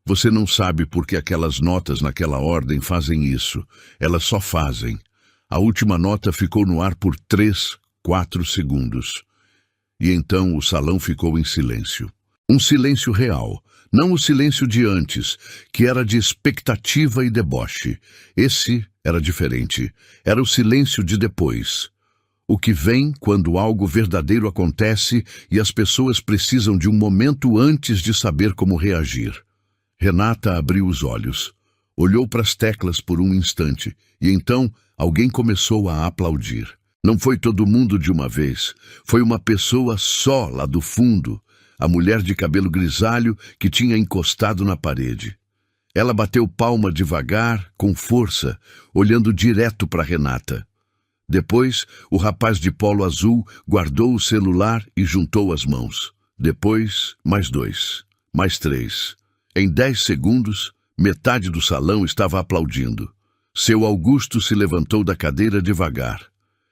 Você não sabe por que aquelas notas naquela ordem fazem isso. Elas só fazem. A última nota ficou no ar por 3, 4 segundos. E então o salão ficou em silêncio. Um silêncio real, não o silêncio de antes, que era de expectativa e deboche. Esse era diferente. Era o silêncio de depois. O que vem quando algo verdadeiro acontece e as pessoas precisam de um momento antes de saber como reagir. Renata abriu os olhos. Olhou para as teclas por um instante e então alguém começou a aplaudir. Não foi todo mundo de uma vez. Foi uma pessoa só lá do fundo, a mulher de cabelo grisalho que tinha encostado na parede. Ela bateu palma devagar, com força, olhando direto para Renata. Depois, o rapaz de polo azul guardou o celular e juntou as mãos. Depois, mais 2, mais 3. Em 10 segundos, metade do salão estava aplaudindo. Seu Augusto se levantou da cadeira devagar.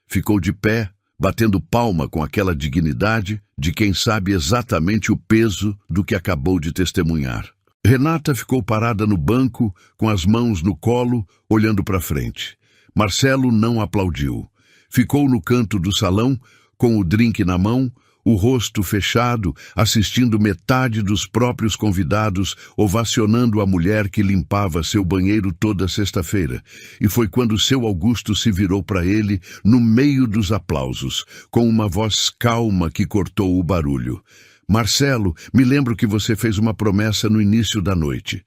Ficou de pé, batendo palma com aquela dignidade de quem sabe exatamente o peso do que acabou de testemunhar. Renata ficou parada no banco, com as mãos no colo, olhando para frente. Marcelo não aplaudiu. Ficou no canto do salão, com o drink na mão, o rosto fechado, assistindo metade dos próprios convidados, ovacionando a mulher que limpava seu banheiro toda sexta-feira. E foi quando seu Augusto se virou para ele, no meio dos aplausos, com uma voz calma que cortou o barulho. Marcelo, me lembro que você fez uma promessa no início da noite.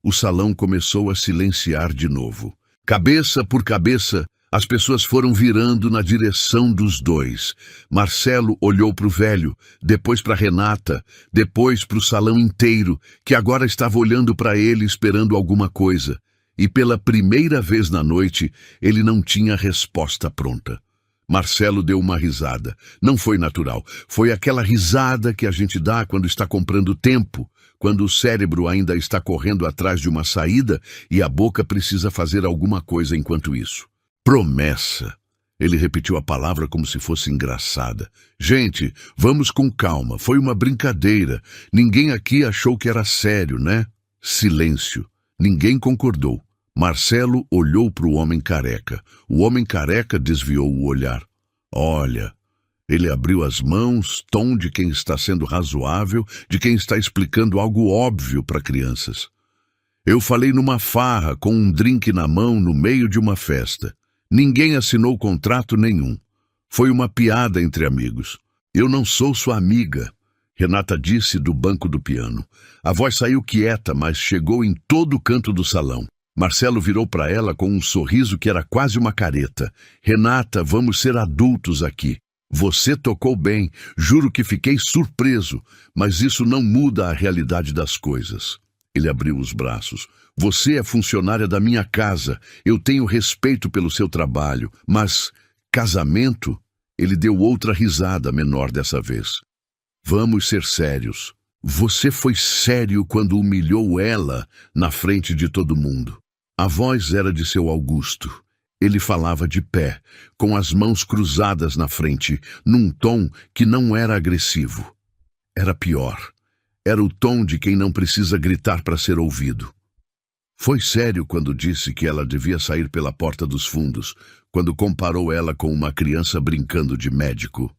O salão começou a silenciar de novo. Cabeça por cabeça, as pessoas foram virando na direção dos dois. Marcelo olhou para o velho, depois para Renata, depois para o salão inteiro, que agora estava olhando para ele esperando alguma coisa. E pela primeira vez na noite, ele não tinha resposta pronta. Marcelo deu uma risada. Não foi natural. Foi aquela risada que a gente dá quando está comprando tempo, quando o cérebro ainda está correndo atrás de uma saída e a boca precisa fazer alguma coisa enquanto isso. Promessa. Ele repetiu a palavra como se fosse engraçada. Gente, vamos com calma. Foi uma brincadeira. Ninguém aqui achou que era sério, né? Silêncio. Ninguém concordou. Marcelo olhou para o homem careca. O homem careca desviou o olhar. Olha, ele abriu as mãos, tom de quem está sendo razoável, de quem está explicando algo óbvio para crianças. Eu falei numa farra, com um drink na mão, no meio de uma festa. Ninguém assinou contrato nenhum. Foi uma piada entre amigos. Eu não sou sua amiga, Renata disse do banco do piano. A voz saiu quieta, mas chegou em todo o canto do salão. Marcelo virou para ela com um sorriso que era quase uma careta. Renata, vamos ser adultos aqui. Você tocou bem, juro que fiquei surpreso, mas isso não muda a realidade das coisas. Ele abriu os braços. Você é funcionária da minha casa, eu tenho respeito pelo seu trabalho, mas casamento? Ele deu outra risada menor dessa vez. Vamos ser sérios. Você foi sério quando humilhou ela na frente de todo mundo. A voz era de seu Augusto. Ele falava de pé, com as mãos cruzadas na frente, num tom que não era agressivo. Era pior. Era o tom de quem não precisa gritar para ser ouvido. Foi sério quando disse que ela devia sair pela porta dos fundos, quando comparou ela com uma criança brincando de médico.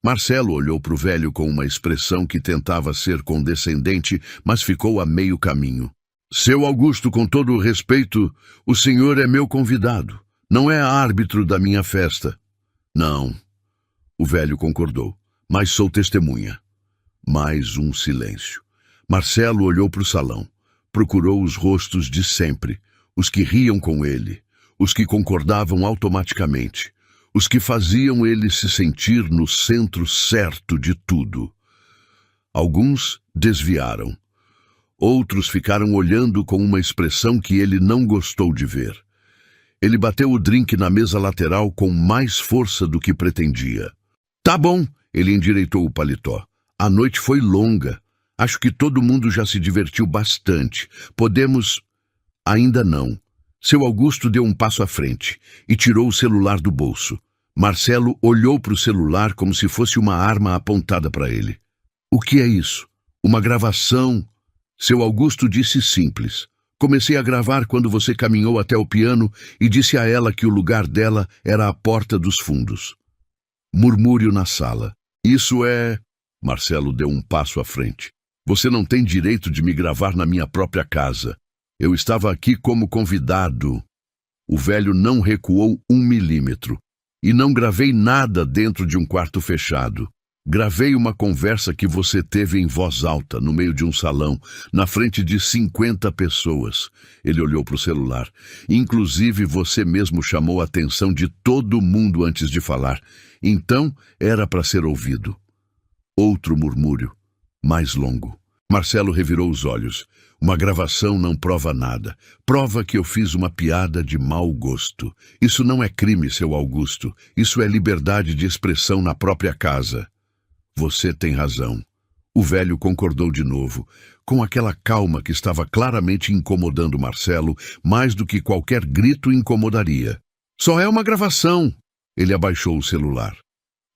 Marcelo olhou para o velho com uma expressão que tentava ser condescendente, mas ficou a meio caminho. Seu Augusto, com todo o respeito, o senhor é meu convidado. Não é árbitro da minha festa. Não. O velho concordou. Mas sou testemunha. Mais um silêncio. Marcelo olhou para o salão. Procurou os rostos de sempre. Os que riam com ele. Os que concordavam automaticamente. Os que faziam ele se sentir no centro certo de tudo. Alguns desviaram. Outros ficaram olhando com uma expressão que ele não gostou de ver. Ele bateu o drink na mesa lateral com mais força do que pretendia. Tá bom, ele endireitou o paletó. A noite foi longa. Acho que todo mundo já se divertiu bastante. Podemos... Ainda não. Seu Augusto deu um passo à frente e tirou o celular do bolso. Marcelo olhou para o celular como se fosse uma arma apontada para ele. O que é isso? Uma gravação? Seu Augusto disse simples. Comecei a gravar quando você caminhou até o piano e disse a ela que o lugar dela era a porta dos fundos. Murmúrio na sala. Isso é... Marcelo deu um passo à frente. Você não tem direito de me gravar na minha própria casa. Eu estava aqui como convidado. O velho não recuou 1 milímetro. E não gravei nada dentro de um quarto fechado. Gravei uma conversa que você teve em voz alta, no meio de um salão, na frente de 50 pessoas. Ele olhou para o celular. Inclusive, você mesmo chamou a atenção de todo mundo antes de falar. Então, era para ser ouvido. Outro murmúrio, mais longo. Marcelo revirou os olhos. Uma gravação não prova nada. Prova que eu fiz uma piada de mau gosto. Isso não é crime, seu Augusto. Isso é liberdade de expressão na própria casa. Você tem razão. O velho concordou de novo, com aquela calma que estava claramente incomodando Marcelo, mais do que qualquer grito incomodaria. Só é uma gravação. Ele abaixou o celular.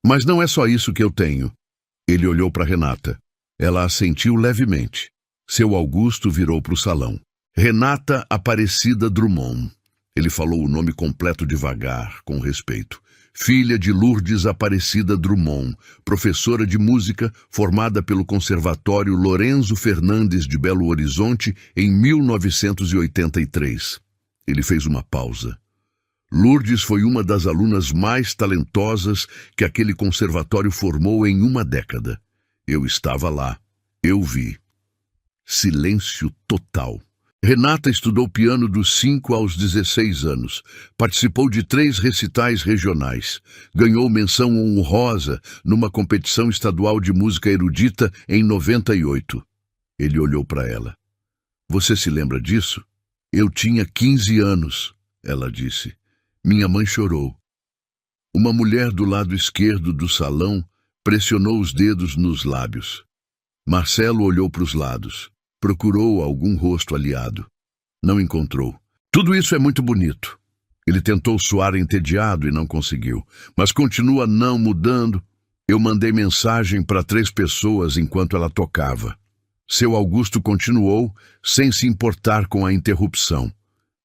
Mas não é só isso que eu tenho. Ele olhou para Renata. Ela assentiu levemente. Seu Augusto virou para o salão. Renata Aparecida Drummond. Ele falou o nome completo devagar, com respeito. Filha de Lourdes Aparecida Drummond, professora de música formada pelo Conservatório Lorenzo Fernandes de Belo Horizonte em 1983. Ele fez uma pausa. Lourdes foi uma das alunas mais talentosas que aquele conservatório formou em uma década. Eu estava lá. Eu vi. Silêncio total. Renata estudou piano dos 5 aos 16 anos. Participou de 3 recitais regionais. Ganhou menção honrosa numa competição estadual de música erudita em 98. Ele olhou para ela. Você se lembra disso? Eu tinha 15 anos, ela disse. Minha mãe chorou. Uma mulher do lado esquerdo do salão pressionou os dedos nos lábios. Marcelo olhou para os lados. Procurou algum rosto aliado. Não encontrou. Tudo isso é muito bonito. Ele tentou soar entediado e não conseguiu. Mas continua não mudando. Eu mandei mensagem para 3 pessoas enquanto ela tocava. Seu Augusto continuou, sem se importar com a interrupção.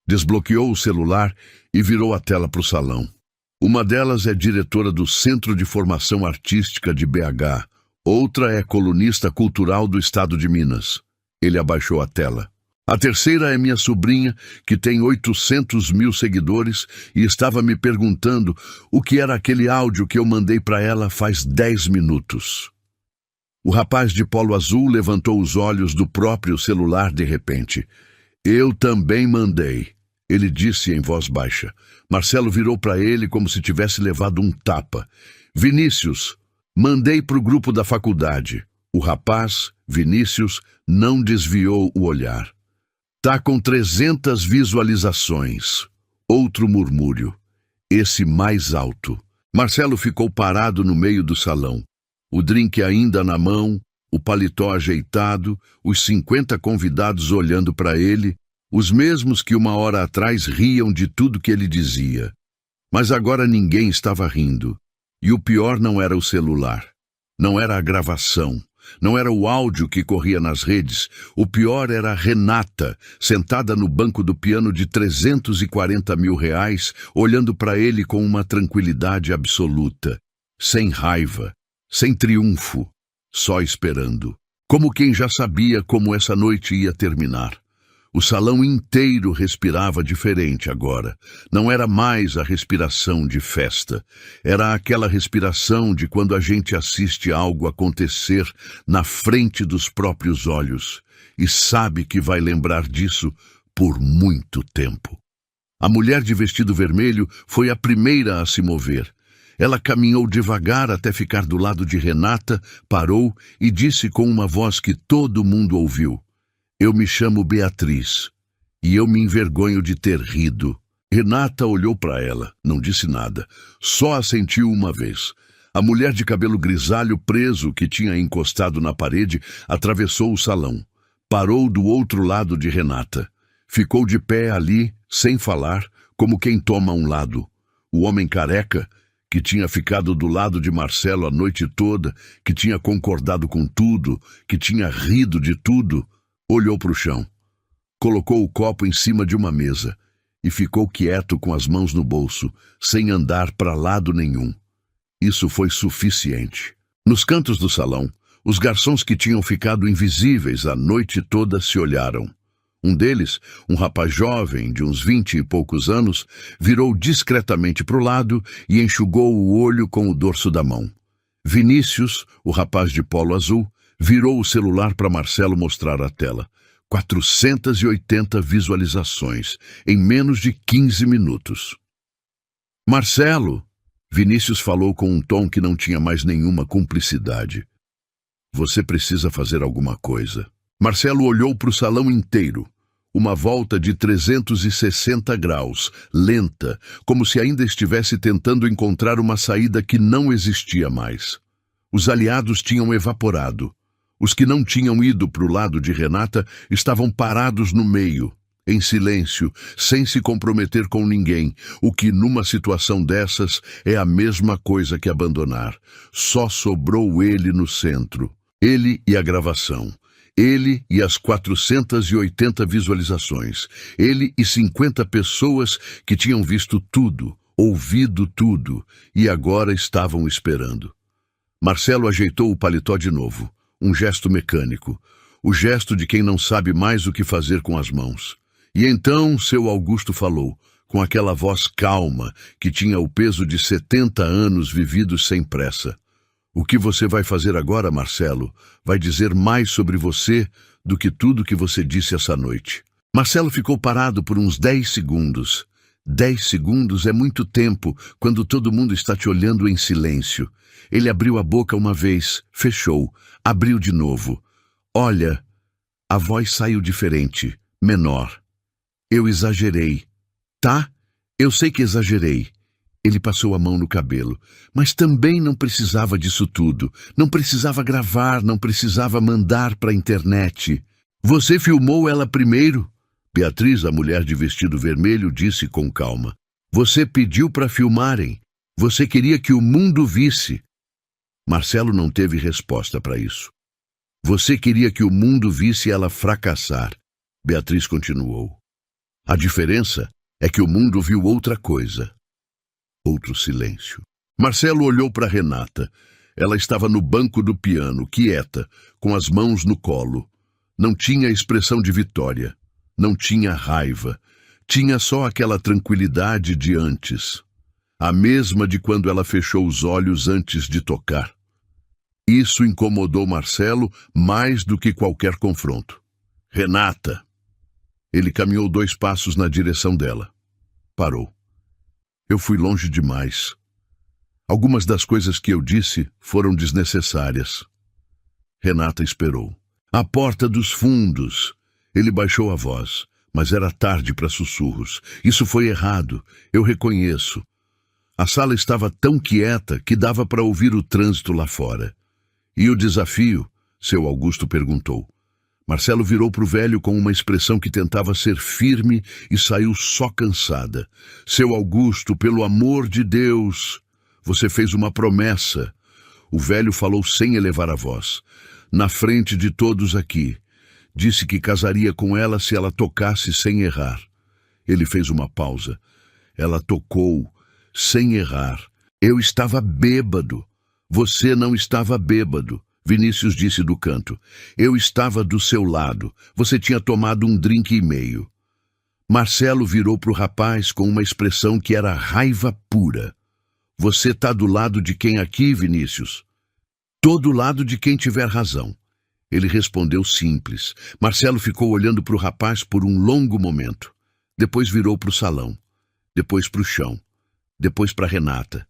Desbloqueou o celular e virou a tela para o salão. Uma delas é diretora do Centro de Formação Artística de BH. Outra é colunista cultural do estado de Minas. Ele abaixou a tela. A terceira é minha sobrinha, que tem 800 mil seguidores, e estava me perguntando o que era aquele áudio que eu mandei para ela faz 10 minutos. O rapaz de polo azul levantou os olhos do próprio celular de repente. Eu também mandei, ele disse em voz baixa. Marcelo virou para ele como se tivesse levado um tapa. Vinícius, mandei para o grupo da faculdade. O rapaz, Vinícius, não desviou o olhar. Tá com 300 visualizações. Outro murmúrio. Esse mais alto. Marcelo ficou parado no meio do salão. O drink ainda na mão, o paletó ajeitado, os 50 convidados olhando para ele, os mesmos que uma hora atrás riam de tudo que ele dizia. Mas agora ninguém estava rindo. E o pior não era o celular. Não era a gravação. Não era o áudio que corria nas redes. O pior era a Renata, sentada no banco do piano de 340 mil reais, olhando para ele com uma tranquilidade absoluta. Sem raiva, sem triunfo, só esperando. Como quem já sabia como essa noite ia terminar. O salão inteiro respirava diferente agora. Não era mais a respiração de festa. Era aquela respiração de quando a gente assiste algo acontecer na frente dos próprios olhos e sabe que vai lembrar disso por muito tempo. A mulher de vestido vermelho foi a primeira a se mover. Ela caminhou devagar até ficar do lado de Renata, parou e disse com uma voz que todo mundo ouviu. Eu me chamo Beatriz, e eu me envergonho de ter rido. Renata olhou para ela, não disse nada, só assentiu uma vez. A mulher de cabelo grisalho preso, que tinha encostado na parede, atravessou o salão. Parou do outro lado de Renata. Ficou de pé ali, sem falar, como quem toma um lado. O homem careca, que tinha ficado do lado de Marcelo a noite toda, que tinha concordado com tudo, que tinha rido de tudo, olhou para o chão, colocou o copo em cima de uma mesa e ficou quieto com as mãos no bolso, sem andar para lado nenhum. Isso foi suficiente. Nos cantos do salão, os garçons que tinham ficado invisíveis a noite toda se olharam. Um deles, um rapaz jovem de uns 20 e poucos anos, virou discretamente para o lado e enxugou o olho com o dorso da mão. Vinícius, o rapaz de polo azul, virou o celular para Marcelo mostrar a tela. 480 visualizações, em menos de 15 minutos. Marcelo, Vinícius falou com um tom que não tinha mais nenhuma cumplicidade. Você precisa fazer alguma coisa. Marcelo olhou para o salão inteiro. Uma volta de 360 graus, lenta, como se ainda estivesse tentando encontrar uma saída que não existia mais. Os aliados tinham evaporado. Os que não tinham ido para o lado de Renata estavam parados no meio. em silêncio, sem se comprometer com ninguém, o que numa situação dessas é a mesma coisa que abandonar. Só sobrou ele no centro, ele e a gravação. Ele e as 480 visualizações. Ele e 50 pessoas que tinham visto tudo, ouvido tudo, e agora estavam esperando. Marcelo ajeitou o paletó de novo, um gesto mecânico, o gesto de quem não sabe mais o que fazer com as mãos. E então seu Augusto falou, com aquela voz calma que tinha o peso de 70 anos vividos sem pressa. O que você vai fazer agora, Marcelo, vai dizer mais sobre você do que tudo que você disse essa noite. Marcelo ficou parado por uns 10 segundos. 10 segundos é muito tempo quando todo mundo está te olhando em silêncio. Ele abriu a boca uma vez, fechou, abriu de novo. Olha, a voz saiu diferente, menor. Eu exagerei. Tá? Eu sei que exagerei. Ele passou a mão no cabelo, mas também não precisava disso tudo. Não precisava gravar, não precisava mandar para a internet. Você filmou ela primeiro? Beatriz, a mulher de vestido vermelho, disse com calma. Você pediu para filmarem. Você queria que o mundo visse. Marcelo não teve resposta para isso. Você queria que o mundo visse ela fracassar. Beatriz continuou. A diferença é que o mundo viu outra coisa. Outro silêncio. Marcelo olhou para Renata. Ela estava no banco do piano, quieta, com as mãos no colo. Não tinha expressão de vitória. Não tinha raiva. Tinha só aquela tranquilidade de antes. A mesma de quando ela fechou os olhos antes de tocar. Isso incomodou Marcelo mais do que qualquer confronto. Renata! Ele caminhou 2 passos na direção dela. Parou. Eu fui longe demais. Algumas das coisas que eu disse foram desnecessárias. Renata esperou. À porta dos fundos. Ele baixou a voz, mas era tarde para sussurros. Isso foi errado, eu reconheço. A sala estava tão quieta que dava para ouvir o trânsito lá fora. E o desafio? Seu Augusto perguntou. Marcelo virou para o velho com uma expressão que tentava ser firme e saiu só cansada. Seu Augusto, pelo amor de Deus, você fez uma promessa. O velho falou sem elevar a voz. Na frente de todos aqui. Disse que casaria com ela se ela tocasse sem errar. Ele fez uma pausa. Ela tocou, sem errar. Eu estava bêbado. Você não estava bêbado. Vinícius disse do canto. Eu estava do seu lado. Você tinha tomado um drink e meio. Marcelo virou para o rapaz com uma expressão que era raiva pura. Você está do lado de quem aqui, Vinícius? Tô do lado de quem tiver razão. Ele respondeu simples. Marcelo ficou olhando para o rapaz por um longo momento. Depois virou para o salão. Depois para o chão. Depois para Renata.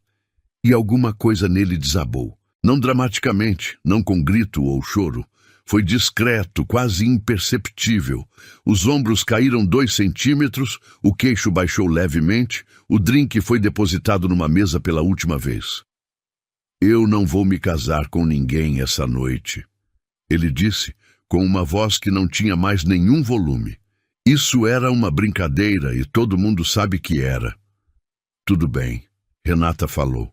E alguma coisa nele desabou. Não dramaticamente, não com grito ou choro. Foi discreto, quase imperceptível. Os ombros caíram 2 centímetros, o queixo baixou levemente, o drink foi depositado numa mesa pela última vez. Eu não vou me casar com ninguém essa noite. Ele disse, com uma voz que não tinha mais nenhum volume. Isso era uma brincadeira e todo mundo sabe que era. Tudo bem, Renata falou.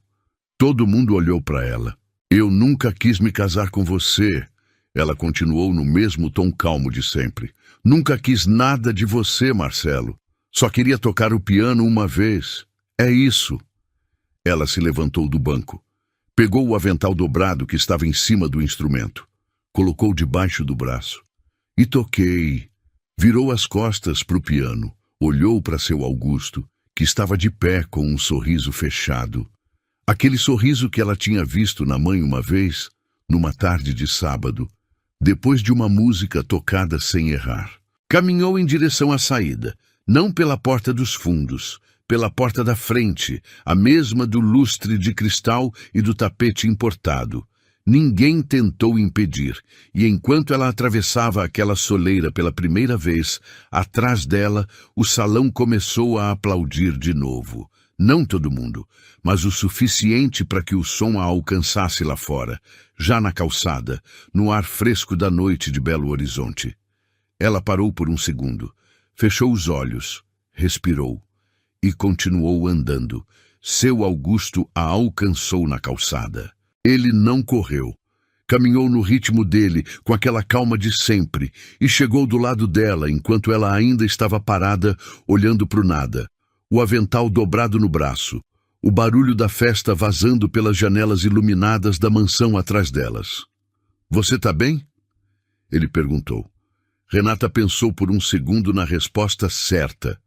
Todo mundo olhou para ela. Eu nunca quis me casar com você. Ela continuou no mesmo tom calmo de sempre. Nunca quis nada de você, Marcelo. Só queria tocar o piano uma vez. É isso. Ela se levantou do banco. Pegou o avental dobrado que estava em cima do instrumento. Colocou debaixo do braço. E toquei. Virou as costas para o piano. Olhou para seu Augusto, que estava de pé com um sorriso fechado. Aquele sorriso que ela tinha visto na mãe uma vez, numa tarde de sábado, depois de uma música tocada sem errar. Caminhou em direção à saída, não pela porta dos fundos, pela porta da frente, a mesma do lustre de cristal e do tapete importado. Ninguém tentou impedir, e enquanto ela atravessava aquela soleira pela primeira vez, atrás dela, o salão começou a aplaudir de novo. Não todo mundo, mas o suficiente para que o som a alcançasse lá fora, já na calçada, no ar fresco da noite de Belo Horizonte. Ela parou por um segundo, Fechou os olhos, respirou e continuou andando. Seu Augusto a alcançou na calçada. Ele não correu. Caminhou no ritmo dele, com aquela calma de sempre, e chegou do lado dela enquanto ela ainda estava parada, olhando para o nada. O avental dobrado no braço, o barulho da festa vazando pelas janelas iluminadas da mansão atrás delas. "Você tá bem?" ele perguntou. Renata pensou por um segundo na resposta certa.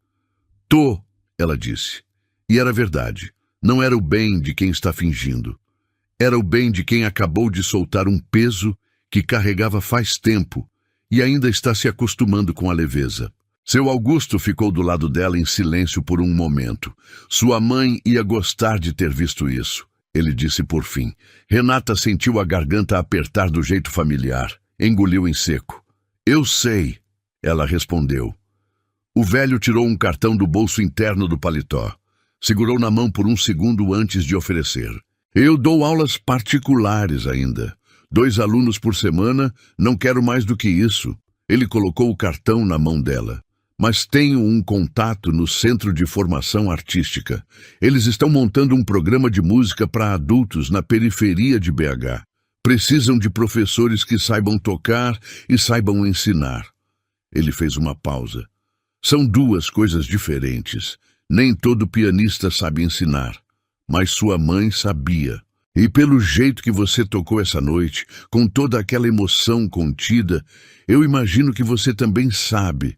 "Tô", ela disse. E era verdade. Não era o bem de quem está fingindo. Era o bem de quem acabou de soltar um peso que carregava faz tempo e ainda está se acostumando com a leveza. Seu Augusto ficou do lado dela em silêncio por um momento. Sua mãe ia gostar de ter visto isso, ele disse por fim. Renata sentiu a garganta apertar do jeito familiar. Engoliu em seco. "Eu sei", ela respondeu. O velho tirou um cartão do bolso interno do paletó. Segurou na mão por um segundo antes de oferecer. "Eu dou aulas particulares ainda. 2 alunos por semana, não quero mais do que isso." Ele colocou o cartão na mão dela. "Mas tenho um contato no Centro de Formação Artística. Eles estão montando um programa de música para adultos na periferia de BH. Precisam de professores que saibam tocar e saibam ensinar." Ele fez uma pausa. "São 2 coisas diferentes. Nem todo pianista sabe ensinar. Mas sua mãe sabia. E pelo jeito que você tocou essa noite, com toda aquela emoção contida, eu imagino que você também sabe."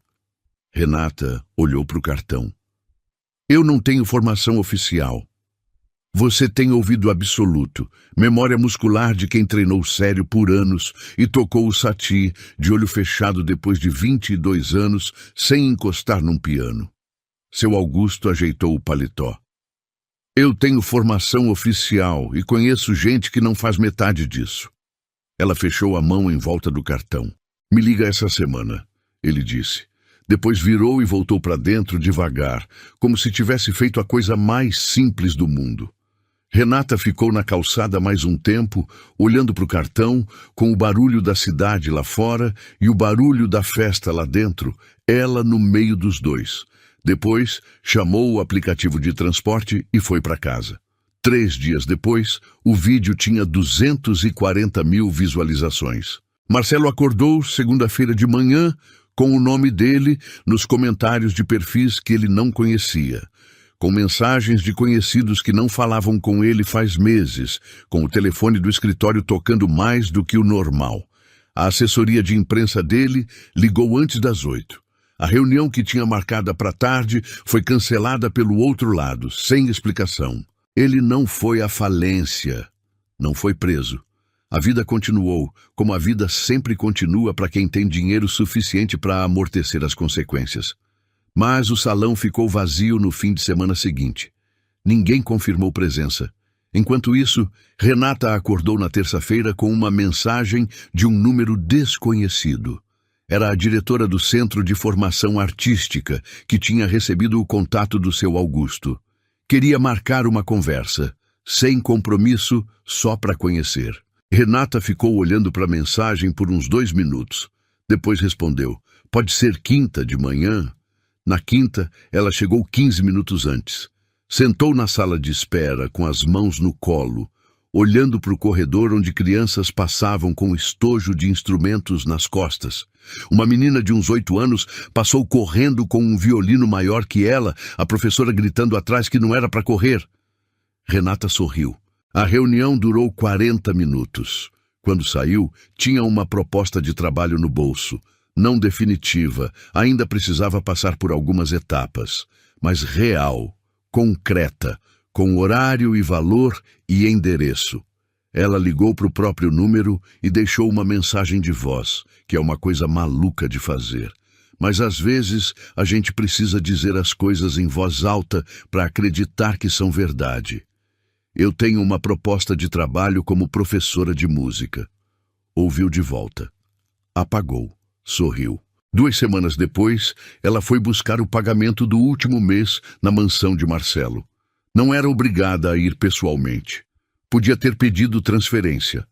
Renata olhou para o cartão. "Eu não tenho formação oficial. Você tem ouvido absoluto, memória muscular de quem treinou sério por anos e tocou o Satie de olho fechado depois de 22 anos sem encostar num piano." Seu Augusto ajeitou o paletó. "Eu tenho formação oficial e conheço gente que não faz metade disso." Ela fechou a mão em volta do cartão. "Me liga essa semana", ele disse. Depois virou e voltou para dentro devagar, como se tivesse feito a coisa mais simples do mundo. Renata ficou na calçada mais um tempo, olhando para o cartão, com o barulho da cidade lá fora e o barulho da festa lá dentro, ela no meio dos dois. Depois, chamou o aplicativo de transporte e foi para casa. 3 dias depois, o vídeo tinha 240 mil visualizações. Marcelo acordou segunda-feira de manhã com o nome dele nos comentários de perfis que ele não conhecia, com mensagens de conhecidos que não falavam com ele faz meses, com o telefone do escritório tocando mais do que o normal. A assessoria de imprensa dele ligou antes das 8. A reunião que tinha marcada para tarde foi cancelada pelo outro lado, sem explicação. Ele não foi à falência, não foi preso. A vida continuou, como a vida sempre continua para quem tem dinheiro suficiente para amortecer as consequências. Mas o salão ficou vazio no fim de semana seguinte. Ninguém confirmou presença. Enquanto isso, Renata acordou na terça-feira com uma mensagem de um número desconhecido. Era a diretora do Centro de Formação Artística, que tinha recebido o contato do seu Augusto. Queria marcar uma conversa, sem compromisso, só para conhecer. Renata ficou olhando para a mensagem por uns 2 minutos. Depois respondeu: "Pode ser quinta de manhã?" Na quinta, ela chegou 15 minutos antes. Sentou na sala de espera, com as mãos no colo, olhando para o corredor onde crianças passavam com estojo de instrumentos nas costas. Uma menina de uns 8 anos passou correndo com um violino maior que ela, a professora gritando atrás que não era para correr. Renata sorriu. A reunião durou 40 minutos. Quando saiu, tinha uma proposta de trabalho no bolso. Não definitiva, ainda precisava passar por algumas etapas, mas real, concreta, com horário e valor e endereço. Ela ligou para o próprio número e deixou uma mensagem de voz, que é uma coisa maluca de fazer. Mas às vezes a gente precisa dizer as coisas em voz alta para acreditar que são verdade. "Eu tenho uma proposta de trabalho como professora de música." Ouviu de volta. Apagou. Sorriu. 2 semanas depois, ela foi buscar o pagamento do último mês na mansão de Marcelo. Não era obrigada a ir pessoalmente. Podia ter pedido transferência.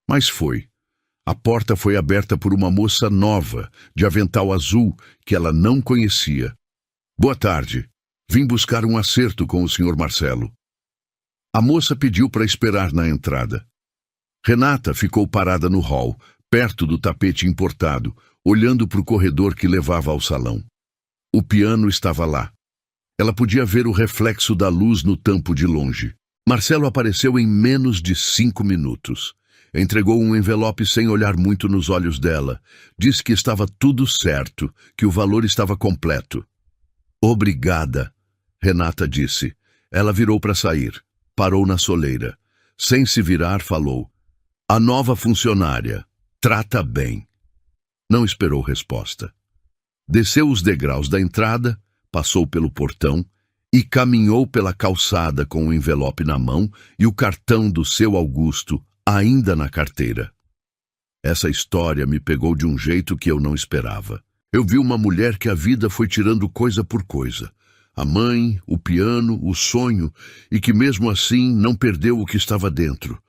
Mas foi. A porta foi aberta por uma moça nova, de avental azul, que ela não conhecia. Boa tarde. Vim buscar um acerto com o Sr. Marcelo. A moça pediu para esperar na entrada. Renata ficou parada no hall, perto do tapete importado, olhando para o corredor que levava ao salão. O piano estava lá. Ela podia ver o reflexo da luz no tampo de longe. Marcelo apareceu em menos de 5 minutos. Entregou um envelope sem olhar muito nos olhos dela. Disse que estava tudo certo, que o valor estava completo. Obrigada, Renata disse. Ela virou para sair. Parou na soleira. Sem se virar, falou. A nova funcionária. Trata bem. Não esperou resposta. Desceu os degraus da entrada, passou pelo portão e caminhou pela calçada com o envelope na mão e o cartão do seu Augusto ainda na carteira. Essa história me pegou de um jeito que eu não esperava. Eu vi uma mulher que a vida foi tirando coisa por coisa. A mãe, o piano, o sonho, e que mesmo assim não perdeu o que estava dentro.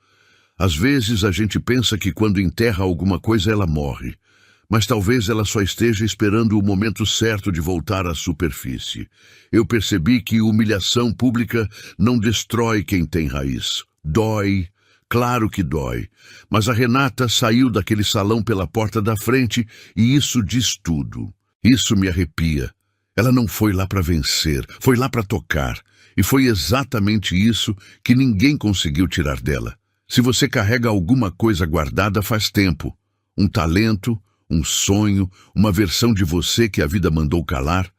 Às vezes a gente pensa que quando enterra alguma coisa ela morre, mas talvez ela só esteja esperando o momento certo de voltar à superfície. Eu percebi que humilhação pública não destrói quem tem raiz. Dói, claro que dói, mas a Renata saiu daquele salão pela porta da frente e isso diz tudo. Isso me arrepia. Ela não foi lá para vencer, foi lá para tocar. E foi exatamente isso que ninguém conseguiu tirar dela. Se você carrega alguma coisa guardada faz tempo, um talento, um sonho, uma versão de você que a vida mandou calar,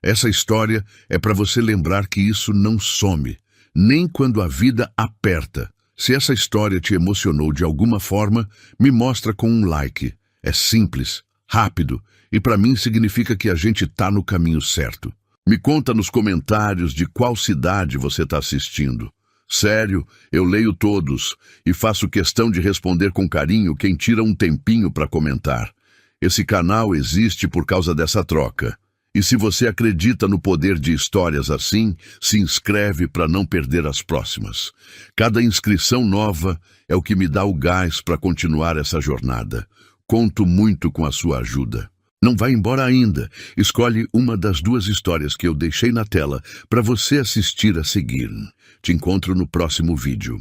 essa história é para você lembrar que isso não some, nem quando a vida aperta. Se essa história te emocionou de alguma forma, me mostra com um like. É simples, rápido, e para mim significa que a gente tá no caminho certo. Me conta nos comentários de qual cidade você está assistindo. Sério, eu leio todos e faço questão de responder com carinho quem tira um tempinho para comentar. Esse canal existe por causa dessa troca. E se você acredita no poder de histórias assim, se inscreve para não perder as próximas. Cada inscrição nova é o que me dá o gás para continuar essa jornada. Conto muito com a sua ajuda. Não vai embora ainda. Escolhe uma das 2 histórias que eu deixei na tela para você assistir a seguir. Te encontro no próximo vídeo.